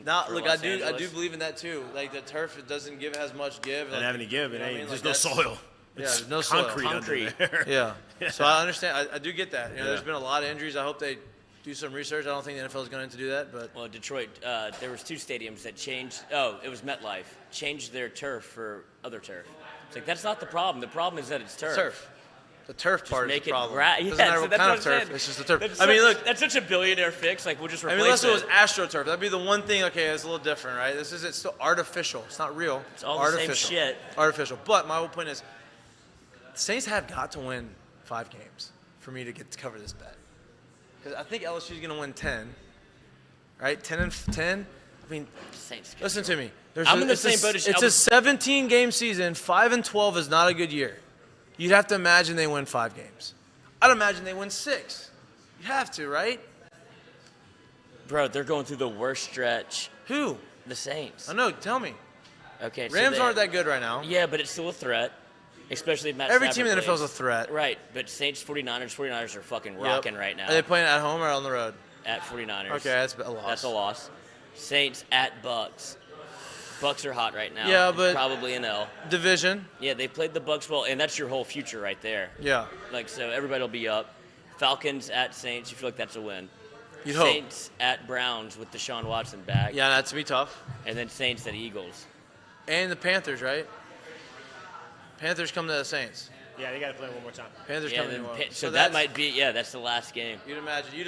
Now, look, I do believe in that too. Like the turf, it doesn't give as much give. Doesn't have any give. There's Like no soil. Yeah, there's no concrete. Concrete. Under there. Yeah. So I understand. I do get that. There's been a lot of injuries. I hope they do some research. I don't think the NFL is going to do that, but well, Detroit, there was 2 stadiums that changed. Oh, it was MetLife changed their turf for other turf. It's like that's not the problem. The problem is that it's turf. Turf. The turf part is the problem. Doesn't matter what that's kind what of turf. saying. It's just the turf. Look, that's such a billionaire fix. Like we'll just replace unless it was AstroTurf, that'd be the one thing. Okay, it's a little different, right? It's still artificial. It's not real. It's all artificial. the same shit. Artificial. But my whole point is, the Saints have got to win 5 games for me to get to cover this bet. Because I think LSU is going to win 10. Right? 10 and 10. I mean, Saints. Listen to me. I'm in the same boat as it's a 17-game season. 5 and 12 is not a good year. You'd have to imagine they win 5 games. I'd imagine they win 6. You have to, right? Bro, they're going through the worst stretch. Who? The Saints. I know. Tell me. Okay. Rams aren't that good right now. Yeah, but it's still a threat. Especially if Matt Every Stafford team in the NFL plays. is a threat. Right, but Saints, 49ers are fucking rocking right now. Are they playing at home or on the road? At 49ers. Okay, that's a loss. That's a loss. Saints at Bucks. Bucks are hot right now. Yeah, It's but probably an L. Division. Yeah, they played the Bucks well, and that's your whole future right there. Yeah. Like, so everybody will be up. Falcons at Saints, you feel like that's a win. You'd hope. Saints at Browns with Deshaun Watson back. Yeah, that's to be tough. And then Saints at Eagles. And the Panthers, right? Panthers come to the Saints. Yeah, they got to play one more time. Panthers Yeah, come to New Orleans. so that might be, that's the last game. You'd imagine you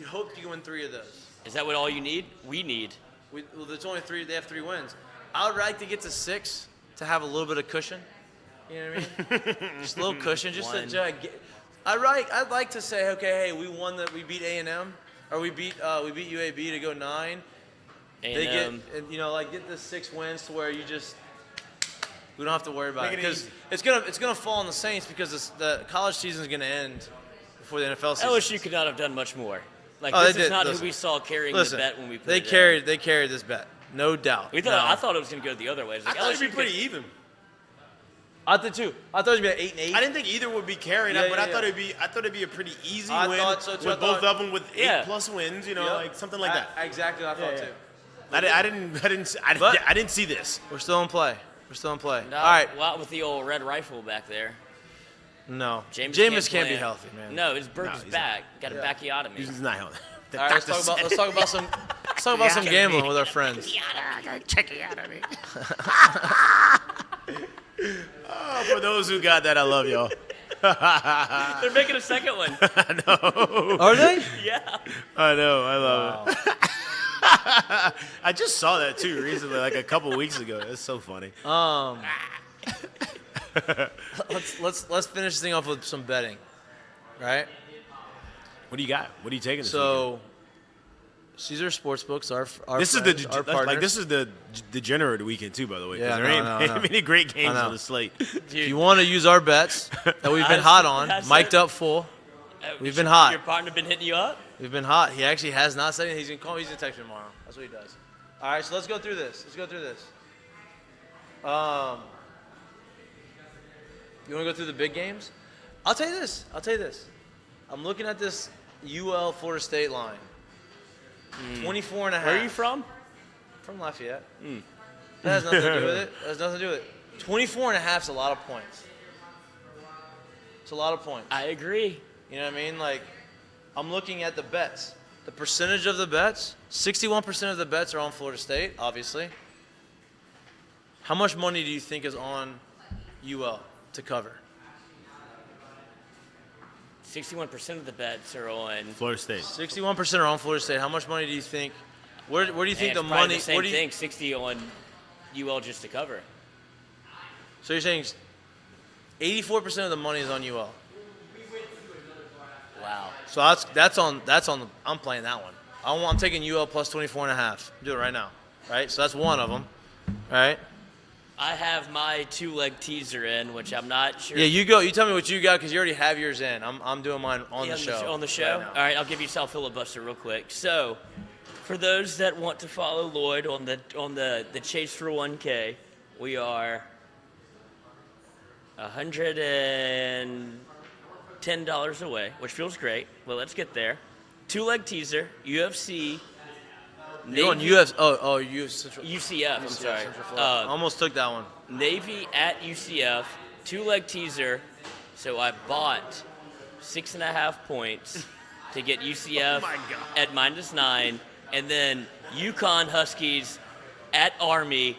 hope you can win 3 of those. Is that what all you need? We need. Well, there's only 3. They have 3 wins. I would like to get to 6 to have a little bit of cushion. You know what I mean? Just a little cushion, just One. to I'd like to say, okay, hey, we beat A&M, or we beat UAB to go 9. They get the 6 wins to where we don't have to worry about it, because it's gonna fall on the Saints, because the college season is gonna end before the NFL season. LSU could not have done much more. Like Oh, this they is did. not Listen. who we saw carrying the bet when we put They carried this bet, no doubt. I thought it was going to go the other way. It was I like, thought it'd be LSU pretty even. I did too. I thought it would be 8 and 8. I didn't think either would be carrying, Yeah, but yeah, I thought it'd be a pretty easy I win thought so, too. with both of them with 8+ wins. Yep. Like something like that. Exactly what I thought too. I didn't see this. We're still in play. No, All right. Not with the old red rifle back there. No. Jameis can't be play. healthy, man. No, his bird is he's back. Got a bacchiotomy. He's not healthy. The All right, doctor said let's talk about some gambling with our friends. check it out of me. Oh, for those who got that, I love y'all. They're making a second one. I know. Are they? Yeah. I know. I love it. I just saw that too recently, like a couple weeks ago. It's so funny. Let's finish this thing off with some betting, right? What do you got? What are you taking this So, Caesar Sportsbooks, our this friends, is our partners. this is the degenerate weekend too, by the way. 'cause Yeah, there ain't many great games on the slate. If you want to use our bets that we've been hot on, mic'd up full. We've been hot. Your partner been hitting you up? We've been hot. He actually has not said anything. He's gonna call me. He's gonna text me tomorrow. That's what he does. All right, so let's go through this. You want to go through the big games? I'll tell you this. I'm looking at this UL Florida State line. 24.5. Where are you from? From Lafayette. That has nothing to do with it. 24.5 is a lot of points. It's a lot of points. I agree. You know what I mean? Like, I'm looking at the bets. The percentage of the bets, 61% of the bets are on Florida State, obviously. How much money do you think is on UL to cover? 61% of the bets are on Florida State. 61% are on Florida State. How much money do you think? Where do you think and the it's probably money? The same thing. 60 on UL just to cover. So you're saying 84% of the money is on UL. Wow. So that's on. I'm playing that one. I'm taking UL plus 24.5. Do it right now. Right. So that's one of them. Right. I have my 2-leg teaser in, which I'm not sure. Yeah, you go. You tell me what you got because you already have yours in. I'm doing mine on the show. On the show? Right now. All right, I'll give you South filibuster real quick. So, for those that want to follow Lloyd on the chase for 1K, we are $110 away, which feels great. Well, let's get there. 2-leg teaser, UFC You're on UF. Oh, Central. UCF. I'm sorry. Central Florida. Almost took that one. Navy at UCF, 2-leg teaser. So I bought 6.5 points to get UCF at -9, and then UConn Huskies at Army.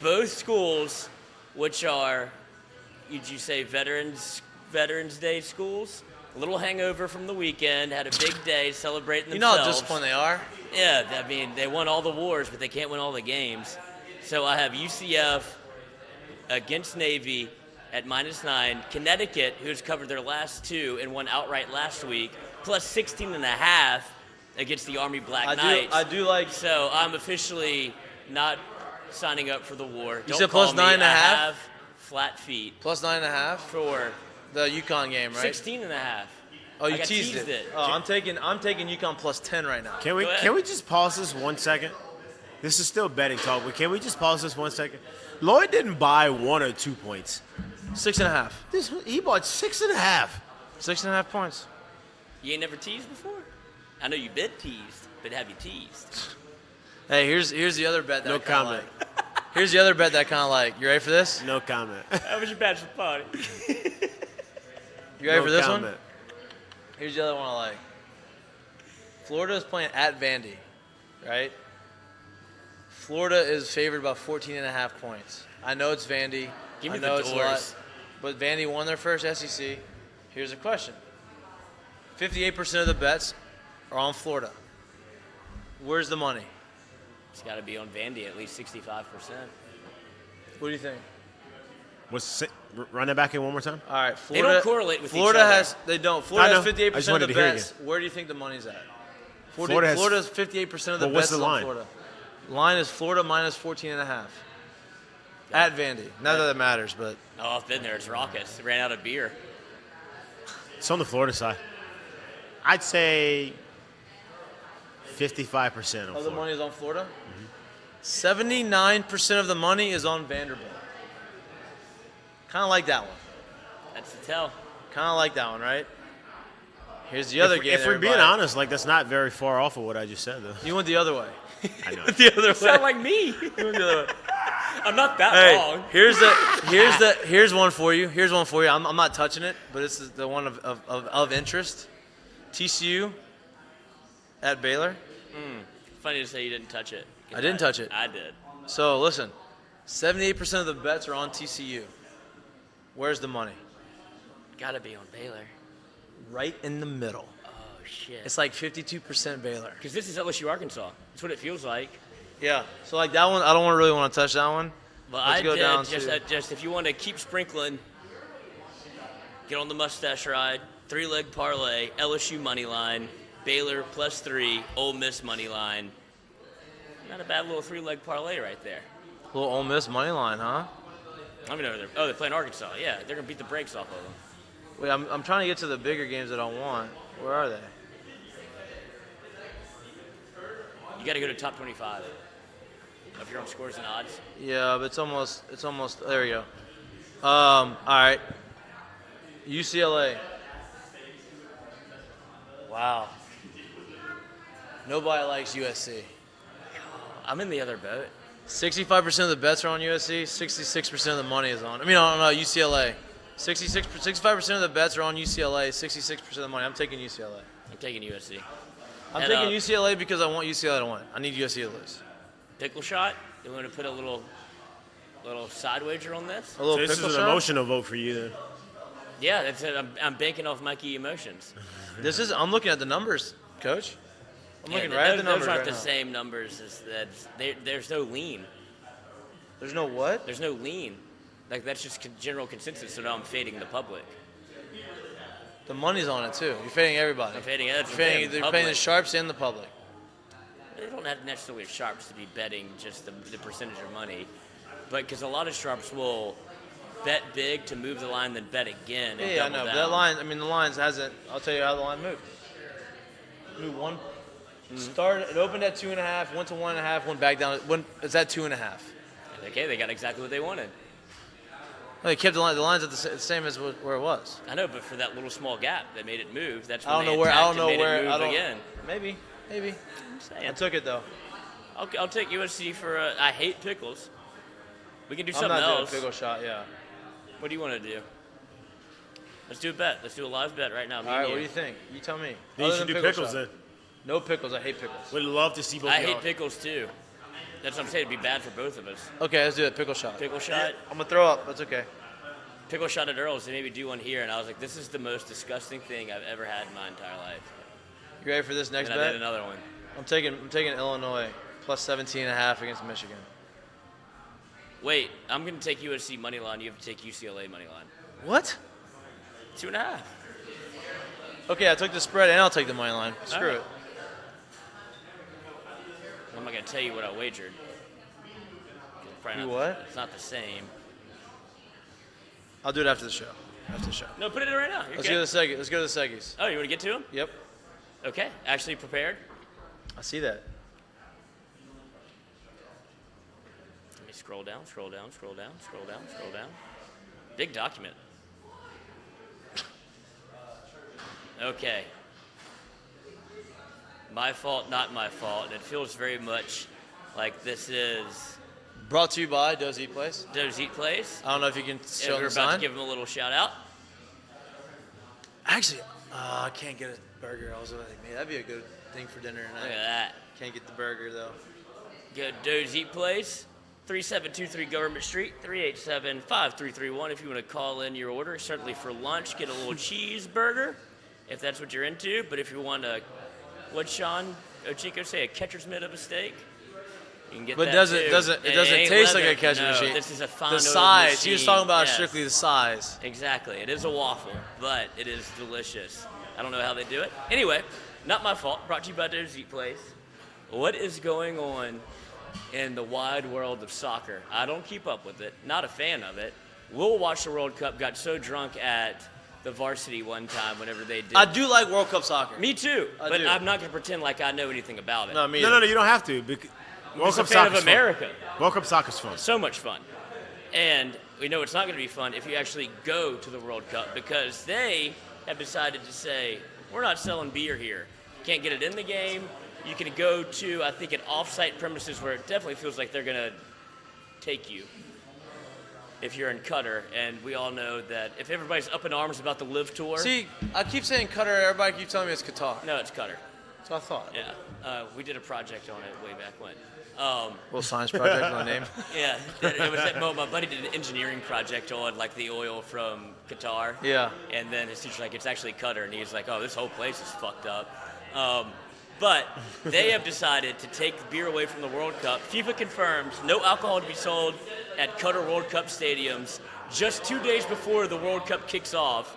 Both schools, which are, would you say, Veterans Day schools? A little hangover from the weekend, had a big day celebrating themselves. You know how disappointed they are? Yeah, I mean, they won all the wars, but they can't win all the games. So I have UCF against Navy at -9. Connecticut, who's covered their last 2 and won outright last week, plus 16.5 against the Army Black Knights. I do like. So I'm officially not signing up for the war. You said plus 9.5? I have flat feet. Plus 9.5 for the UConn game, right? 16.5. Oh, you teased it. Oh, I'm taking UConn plus 10 right now. Can we just pause this 1 second? This is still betting talk, but can we just pause this 1 second? Lloyd didn't buy 1 or 2 points. 6.5. He bought 6.5. 6.5 points. You ain't never teased before? I know you've been teased, but have you teased? Hey, here's the other bet that No I kind of comment. like. Here's the other bet that I kind of like. You ready for this? No comment. How was your bachelor party? You ready for this comment. one? Here's the other one I like. Florida is playing at Vandy, right? Florida is favored by 14.5 points. I know it's Vandy. Give me I know the it's a doors. lot, but Vandy won their first SEC. Here's a question. 58% of the bets are on Florida. Where's the money? It's got to be on Vandy at least 65%. What do you think? Run that back in one more time? All right, Florida. They don't correlate with Florida each other. has. They don't. Florida has I 58% of wanted the to hear it bets. again. Where do you think the money's at? Florida has- Florida's 58% of the But what's bets the is on line? Florida. Line is Florida minus 14.5 at Vandy. Not that it matters, but Oh, I've been there. It's raucous. They ran out of beer. It's on the Florida side. I'd say 55% on the Florida. money is on Florida. 79% of the money is on Vanderbilt. Kind of like that one. That's the tell. Kind of like that one, right? Here's the other game. If we're being everybody. honest, that's not very far off of what I just said, though. You went the other way. I know. The other way. Sound like me. You went the other way. I'm not that Hey, wrong. here's one for you. Here's one for you. I'm not touching it, but this is the one of interest. TCU at Baylor. Funny to say you didn't touch it. I didn't touch it. I did. So listen, 78% of the bets are on TCU. Where's the money? Got to be on Baylor. Right in the middle. Oh, shit. It's like 52% Baylor. Because this is LSU, Arkansas. That's what it feels like. Yeah. So like that one, I don't really want to touch that one. But Let's I go did down just if you want to keep sprinkling, get on the mustache ride, 3-leg parlay, LSU money line, Baylor +3, Ole Miss money line. Not a bad little 3-leg parlay right there. Little Ole Miss money line, huh? I mean, they're playing Arkansas. Yeah, they're gonna beat the brakes off of them. Wait, I'm trying to get to the bigger games that I want. Where are they? You got to go to top 25 of your own scores and odds. Yeah, but it's almost. There we go. All right. UCLA. Wow. Nobody likes USC. I'm in the other boat. 65% of the bets are on USC. 66% of the money is on. No, UCLA. 65% of the bets are on UCLA. 66% of the money. I'm taking UCLA. I'm taking USC. I'm taking UCLA because I want UCLA to win. I need USC to lose. Pickle shot. You want to put a little side wager on this? A little So this pickle is an shot? emotional vote for you, then. Yeah, that's it. I'm banking off Mikey emotions. I'm looking at the numbers, Coach. I'm looking Yeah, right at the those numbers aren't right the now. same numbers as that. There's no lean. There's no what? There's no lean. Like that's just general consensus. So now I'm fading the public. The money's on it too. You're fading everybody. I'm fading You're paying the sharps and the public. They don't have necessarily sharps to be betting just the percentage of money, but because a lot of sharps will bet big to move the line, then bet again. And Yeah, I double know. But down. that line, the lines hasn't. I'll tell you how the line moved. Moved one. Started. It opened at 2.5. Went to 1.5. Went back down. It's at 2.5. Okay, they got exactly what they wanted. They kept the line. The lines at the same as where it was. I know, but for that little small gap that made it move, that's when I don't they know where. I attacked don't know and made where. it move I don't. again. Maybe. Maybe. I'm saying. I took it though. I'll take USC for. I hate pickles. We can do something I'm not else. doing a pickle shot. Yeah. What do you want to do? Let's do a bet. Let's do a live bet right now. All right. What do you think? You tell me. Then you should do pickles shot. then. No pickles. I hate pickles. Would love to see both. I hate pickles too. That's what I'm saying. It'd be bad for both of us. Okay, let's do it. Pickle shot. Pickle shot. I'm gonna throw up. That's okay. Pickle shot at Earls. They made me do one here, and I was like, "This is the most disgusting thing I've ever had in my entire life." You ready for this next and bet? I did another one. I'm taking Illinois plus 17.5 against Michigan. Wait, I'm gonna take USC money line. You have to take UCLA money line. What? 2.5. Okay, I took the spread and I'll take the money line. Screw right. it. I'm not gonna tell you what I wagered. You what? It's not the same. I'll do it after the show. After the show. No, put it in right now. Let's go to the Seggies. Let's go to the Seggies. Oh, you want to get to them? Yep. Okay. Actually prepared. I see that. Let me scroll down, scroll down, scroll down, scroll down, scroll down. Big document. Okay. My fault, not my fault. And it feels very much like this is Brought to you by Doe's Eat Place. Doe's Eat Place. I don't know if you can show We're the about sign. to give them a little shout out. Actually, I can't get a burger. I was like, man, that'd be a good thing for dinner tonight. Look at that. Can't get the burger though. Go to Doe's Eat Place, 3723 Government Street, 387-5331. If you want to call in your order, certainly for lunch, get a little cheeseburger, if that's what you're into. But if you want a, what'd Sean Ochico say, a catcher's mitt of a steak? You can get But that it doesn't ain't taste like leather. a catcher's No, machine. This is a fine The old size. machine. He was talking about Yes. strictly the size. Exactly. It is a waffle, but it is delicious. I don't know how they do it. Anyway, not my fault. Brought to you by Doe's Eat Place. What is going on in the wide world of soccer? I don't keep up with it. Not a fan of it. Will watch the World Cup. Got so drunk at the varsity one time whenever they did. I do like World Cup soccer. Me too. I But do. I'm not going to pretend like I know anything about it. No, me No, either. you don't have to. World I'm a Cup fan of soccer's America. fun. World Cup soccer's fun. So much fun. And we know it's not going to be fun if you actually go to the World Cup because they have decided to say, we're not selling beer here. Can't get it in the game. You can go to, I think, an off-site premises where it definitely feels like they're going to take you if you're in Qatar. And we all know that if everybody's up in arms about the Live Tour. See, I keep saying Qatar. Everybody keeps telling me it's Qatar. No, it's Qatar. So I thought. Yeah. We did a project on it way back when. Little science project, my name. Yeah, it was my buddy did an engineering project on like the oil from Qatar. Yeah. And then his teacher's like, it's actually Qatar, and he's like, oh, this whole place is fucked up. But they have decided to take beer away from the World Cup. FIFA confirms no alcohol to be sold at Qatar World Cup stadiums. Just 2 days before the World Cup kicks off,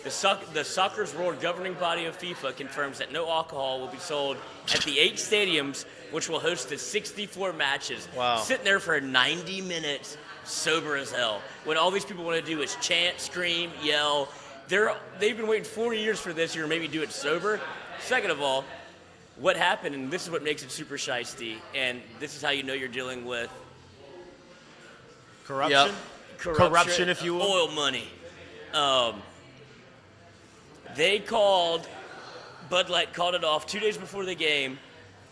the soccer's world governing body of FIFA confirms that no alcohol will be sold at the 8 stadiums, which will host the 64 matches. Wow. Sitting there for 90 minutes, sober as hell. When all these people want to do is chant, scream, yell. They've been waiting 4 years for this year, maybe do it sober. Second of all, what happened, and this is what makes it super shiesty, and this is how you know you're dealing with Corruption? Yep. Corruption, if you will. Oil money. Bud Light called it off 2 days before the game,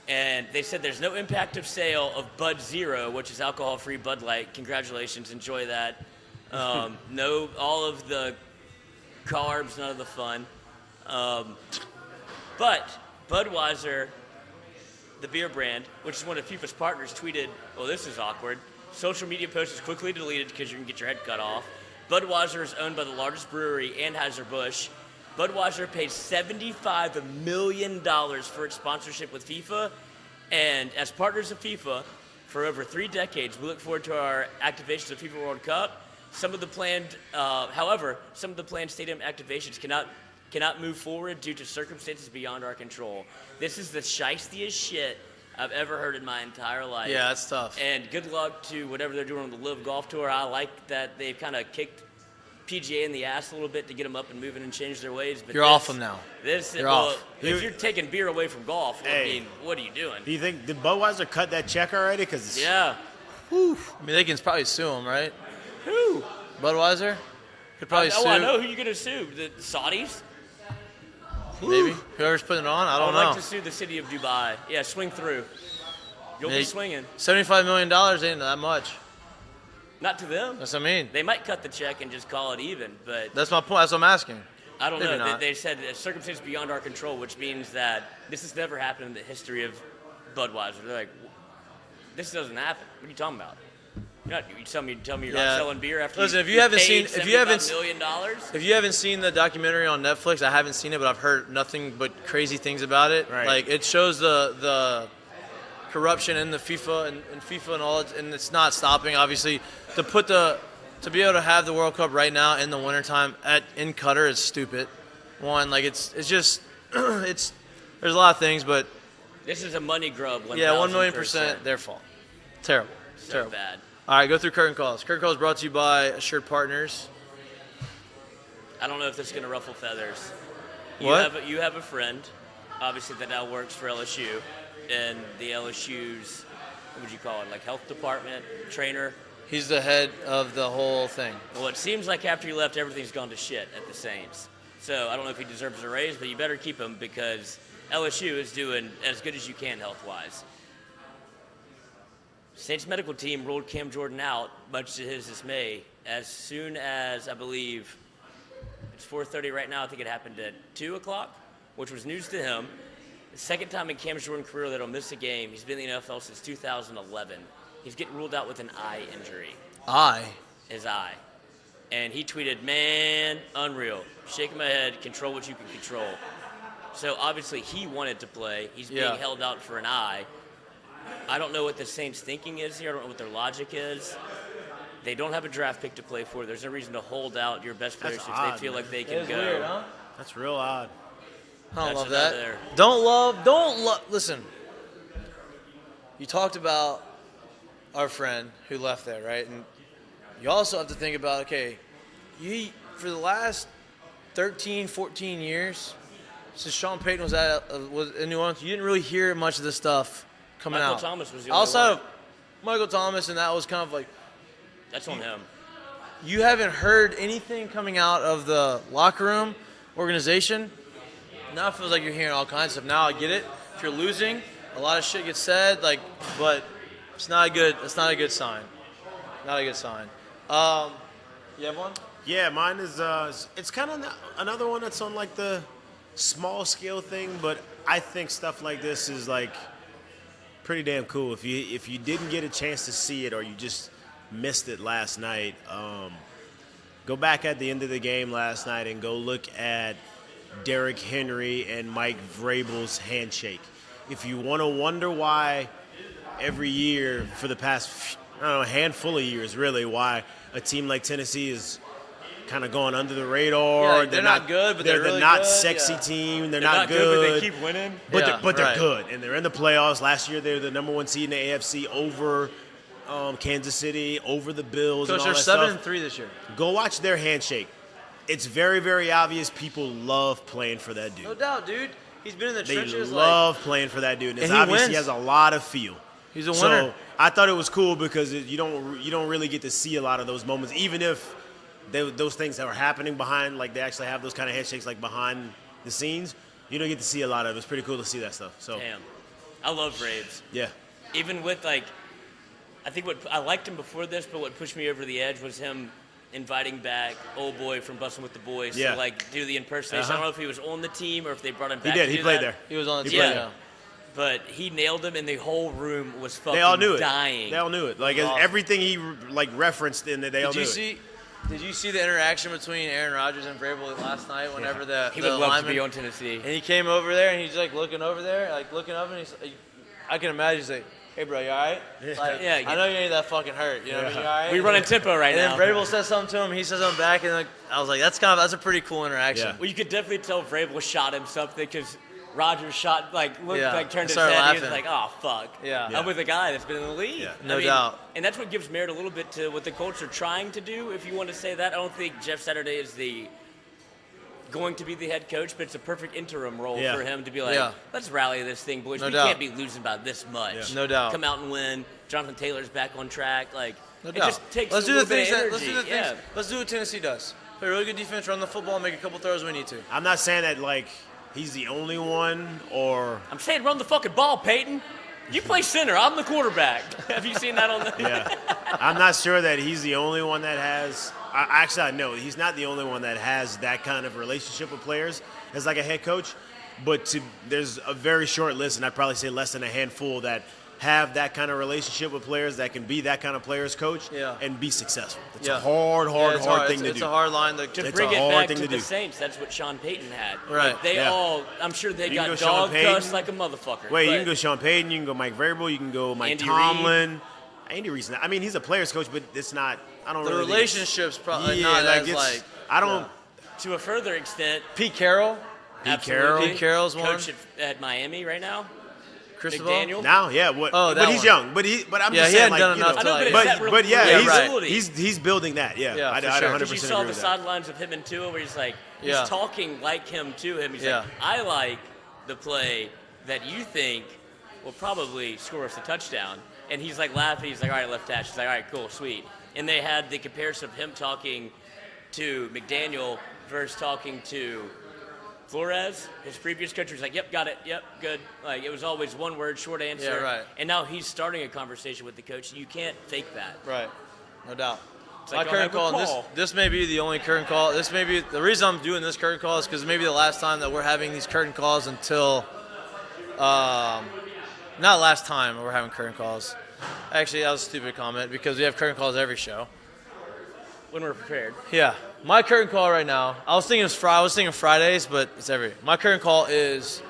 and they said there's no impact of sale of Bud Zero, which is alcohol-free Bud Light. Congratulations, enjoy that. No, all of the carbs, none of the fun. But Budweiser, the beer brand, which is one of FIFA's partners, tweeted, well, this is awkward. Social media post is quickly deleted because you can get your head cut off. Budweiser is owned by the largest brewery, Anheuser-Busch. Budweiser paid $75 million for its sponsorship with FIFA. And as partners of FIFA for over 3 decades, we look forward to our activations of FIFA World Cup. However, some of the planned stadium activations cannot move forward due to circumstances beyond our control. This is the shiestiest shit I've ever heard in my entire life. Yeah, that's tough. And good luck to whatever they're doing on the Live Golf Tour. I like that they've kind of kicked PGA in the ass a little bit to get them up and moving and change their ways. But You're off them now. You're off. If you're taking beer away from golf, I mean, what are you doing? Do you think, did Budweiser cut that check already? Cause Yeah. I mean, they can probably sue them, right? Who? Budweiser could probably sue. I know who you're going to sue. The Saudis? Maybe. Whoever's putting it on, I don't know. I'd like to sue the city of Dubai. Yeah, swing through. You'll be swinging. $75 million ain't that much. Not to them. That's what I mean. They might cut the check and just call it even, but That's my point. That's what I'm asking. I don't Maybe know. not. They said circumstances beyond our control, which means that this has never happened in the history of Budweiser. They're like, this doesn't happen. What are you talking about? You tell me you're not selling beer after Listen, you paid $75 million? If you haven't seen the documentary on Netflix, I haven't seen it, but I've heard nothing but crazy things about it. Right. Like it shows the corruption in the FIFA and FIFA and all, and it's not stopping. Obviously, to be able to have the World Cup right now in the wintertime in Qatar is stupid. One, like it's just there's a lot of things, but This is a money grub. 1,000,000% their fault. Terrible. So Terrible. bad. All right, go through curtain calls. Curtain calls brought to you by Assured Partners. I don't know if this is going to ruffle feathers. What? You have a friend, obviously, that now works for LSU, and the LSU's, what would you call it, like health department, trainer? He's the head of the whole thing. Well, it seems like after he left, everything's gone to shit at the Saints. So I don't know if he deserves a raise, but you better keep him because LSU is doing as good as you can health-wise. Saints medical team ruled Cam Jordan out, much to his dismay, as soon as, I believe, it's 4:30 right now. I think it happened at 2 o'clock, which was news to him. The second time in Cam Jordan's career that he'll miss a game. He's been in the NFL since 2011. He's getting ruled out with an eye injury. His eye. And he tweeted, man, unreal. Shaking my head, control what you can control. So obviously he wanted to play. He's being held out for an eye. I don't know what the Saints' thinking is here. I don't know what their logic is. They don't have a draft pick to play for. There's no reason to hold out your best players if they feel like they can go. Weird, huh? That's real odd. I don't love That's that. Don't love. Listen, you talked about our friend who left there, right? And you also have to think about, okay, for the last 13, 14 years, since Sean Payton was in New Orleans, you didn't really hear much of this stuff coming out. Michael Thomas was the only outside one. of Michael Thomas, and that was kind of like, That's on him. you haven't heard anything coming out of the locker room organization. Now it feels like you're hearing all kinds of stuff. Now I get it. If you're losing, a lot of shit gets said, but it's not a good sign. Not a good sign. You have one? Yeah, mine is. It's kind of another one that's on like the small scale thing, but I think stuff like this is like pretty damn cool. If you didn't get a chance to see it or you just missed it last night, go back at the end of the game last night and go look at Derrick Henry and Mike Vrabel's handshake. If you want to wonder why every year for the past, a handful of years really, why a team like Tennessee is kind of going under the radar. Yeah, they're not good, but they're really not good. sexy Yeah. team. They're Not not good, but they keep winning. But they're right. good, and they're in the playoffs. Last year, they were the number one seed in the AFC over Kansas City, over the Bills, Coach, and all they're that stuff. 7-3 this year. Go watch their handshake. It's very, very obvious people love playing for that dude. No doubt, dude. He's been in the They trenches. love playing for that dude. And it's And he obvious he wins. has a lot of feel. He's a winner. So I thought it was cool because you don't really get to see a lot of those moments, even if those things that are happening behind, like they actually have those kind of handshakes like behind the scenes. You don't get to see a lot of it. It's pretty cool to see that stuff. So Damn. I love Braves. yeah, Even with, I think I liked him before this, but what pushed me over the edge was him inviting back old boy from Bustin' with the Boys Yeah. to, do the impersonation. I don't know if he was on the team or if they brought him back he did. to He do played that. there. He was on the He team. played Yeah. there. But he nailed him, and the whole room was fucking They all knew it. dying. They all knew it. Like Awesome. everything he referenced in it, they all knew it. Did you see the interaction between Aaron Rodgers and Vrabel last night? Whenever He the would love to lineman, be on Tennessee. and he came over there and he's looking over there, looking up, and I can imagine he's like, "Hey, bro, you all right? Yeah, I know you ain't that fucking hurt. You know what I mean? You all right?" We running tempo right and now. then Vrabel says something to him. He says something back, and I was like, "That's a pretty cool interaction." Yeah. Well, you could definitely tell Vrabel shot him something because Rodgers shot, turned his started head. He was laughing. like, oh, fuck. Yeah. I'm with a guy that's been in the league. Yeah. No doubt. And that's what gives merit a little bit to what the Colts are trying to do, if you want to say that. I don't think Jeff Saturday is going to be the head coach, but it's a perfect interim role Yeah. for him to be like, Yeah. let's rally this thing, boys. No We doubt. can't be losing by this much. Yeah. No doubt. Come out and win. Jonathan Taylor's back on track. No it doubt. just takes Let's a do the little bit things. of energy. Let's do the things. Yeah. Let's do what Tennessee does. Play really good defense, run the football, make a couple throws when we need to. I'm not saying that he's the only one, or I'm saying run the fucking ball, Peyton. You play center. I'm the quarterback. Have you seen that on the? Yeah, I'm not sure that he's the only one that has. Actually, I know he's not the only one that has that kind of relationship with players as like a head coach. But there's a very short list, and I'd probably say less than a handful that have that kind of relationship with players that can be that kind of player's coach and be successful. It's a hard thing to do. It's a hard line to bring it back to the Saints. That's what Sean Payton had. Right. Like they all, I'm sure they got dog cussed like a motherfucker. Wait, you can go Sean Payton, you can go Mike Vrabel, you can go Mike Andy Tomlin. Reid. Andy Reid's not. I mean, he's a player's coach, but it's not. I don't the really. Relationship's probably not as like. I don't. To a further extent, Pete Carroll. Pete Carroll's coach one. at Miami right now. Cristobal? McDaniel. Now, yeah. What? Oh, but he's young. But I'm just saying, like, done enough you know, to but he's building that. Yeah, I 100% agree you saw the with that. sidelines of him and Tua, where he's like, he's talking like him to him. He's like, I like the play that you think will probably score us a touchdown. And he's like laughing. He's like, all right, left hash. He's like, all right, cool, sweet. And they had the comparison of him talking to McDaniel versus talking to Flores, his previous coach. Was like, yep, got it, yep, good. Like, it was always one word, short answer. Yeah, right. And now he's starting a conversation with the coach. You can't fake that. Right, no doubt. It's My like, current call, and this may be the only current call. This may be the reason I'm doing this current call is because maybe the last time that we're having these current calls until, not last time we're having current calls. Actually, that was a stupid comment because we have current calls every show. When we're prepared. Yeah. My current call right now, I was thinking Fridays, but it's my current call is,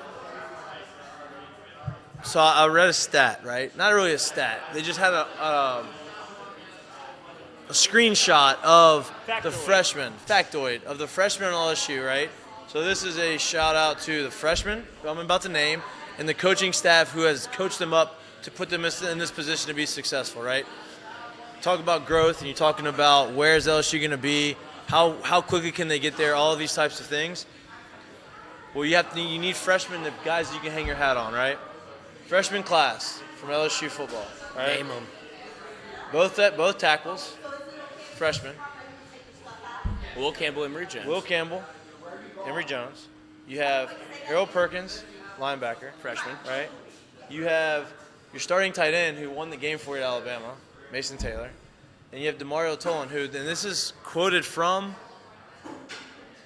so I read a stat, right? Not really a stat. They just had a screenshot of the freshman, factoid, of the freshman on LSU, right? So this is a shout out to the freshman who I'm about to name and the coaching staff who has coached them up to put them in this position to be successful, right? Talk about growth, and you're talking about where is LSU going to be, how quickly can they get there, all of these types of things. Well, you need freshmen, the guys you can hang your hat on, right? Freshman class from LSU football, right? Name them. Both tackles, freshmen. Will Campbell, Emory Jones. You have Harold Perkins, linebacker, freshman, right? You have your starting tight end who won the game for you at Alabama, Mason Taylor. And you have Demario Tolan, who, and this is quoted from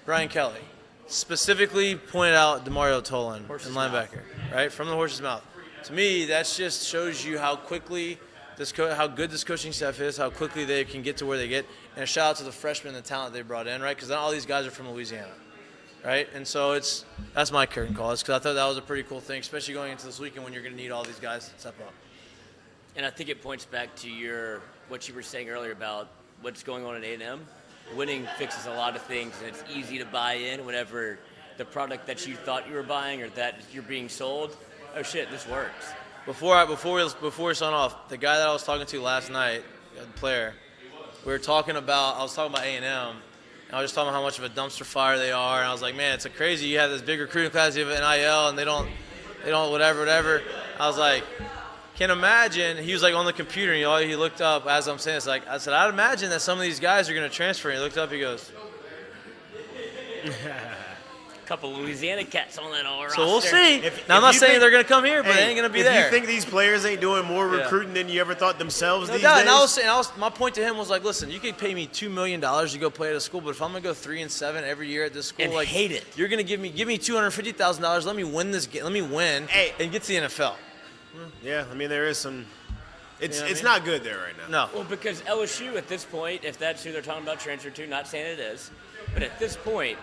Brian Kelly, specifically pointed out Demario Tolan, in linebacker, right, from the horse's mouth. To me, that just shows you how quickly how good this coaching staff is, how quickly they can get to where they get. And a shout out to the freshmen and the talent they brought in, right, because not all these guys are from Louisiana, right? And so that's my curtain call, because I thought that was a pretty cool thing, especially going into this weekend when you're going to need all these guys to step up. And I think it points back to what you were saying earlier about what's going on at A&M. Winning fixes a lot of things, and it's easy to buy in whenever the product that you thought you were buying or that you're being sold, oh shit, this works. Before we sign off, the guy that I was talking to last night, the player, I was talking about A&M, and I was just talking about how much of a dumpster fire they are, and I was like, man, it's crazy. You have this big recruiting class, you have NIL, and they don't whatever. I was like, can't imagine. He was like on the computer, and he looked up as I'm saying. I said, I'd imagine that some of these guys are going to transfer. And he looked up, he goes, a couple Louisiana cats on that all roster. So we'll see. I'm not saying they're going to come here, but they ain't going to be there. If you think these players ain't doing more recruiting than you ever thought themselves these days? And my point to him was like, listen, you could pay me $2 million to go play at a school, but if I'm going to go 3-7 every year at this school, and hate it, you're going to give me $250,000. Let me win this game. Let me win and get to the NFL. Yeah, I mean, there is some. It's not good there right now. No. Well, because LSU at this point, if that's who they're talking about transfer to, not saying it is, but at this point,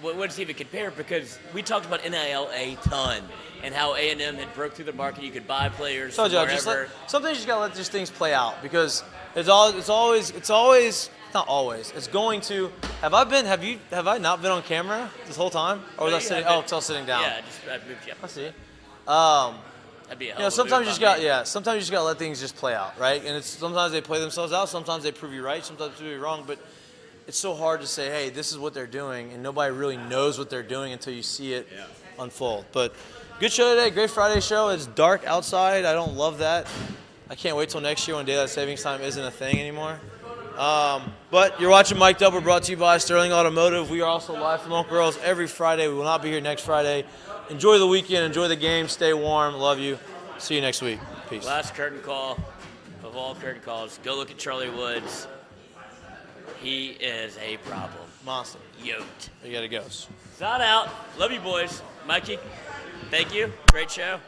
what does he even compare? Because we talked about NIL a ton and how A&M had broke through the market. You could buy players from wherever. Sometimes you just got to let these things play out because it's always not always. It's going to. Have I not been on camera this whole time? Or was I sitting? Oh, it's all sitting down. Yeah, I moved you. I see. That'd be a hell of a sometimes you move sometimes you just gotta let things just play out, right? And sometimes they play themselves out, sometimes they prove you right, sometimes they prove you wrong, but it's so hard to say, hey, this is what they're doing, and nobody really knows what they're doing until you see it unfold. But good show today, great Friday show. It's dark outside. I don't love that. I can't wait till next year when daylight savings time isn't a thing anymore. But you're watching Mik'd. We're brought to you by Sterling Automotive. We are also live from Uncle Earls every Friday. We will not be here next Friday. Enjoy the weekend. Enjoy the game. Stay warm. Love you. See you next week. Peace. Last curtain call of all curtain calls. Go look at Charlie Woods. He is a problem. Monster. Yoked. You got to go. Sign out. Love you, boys. Mikey, thank you. Great show.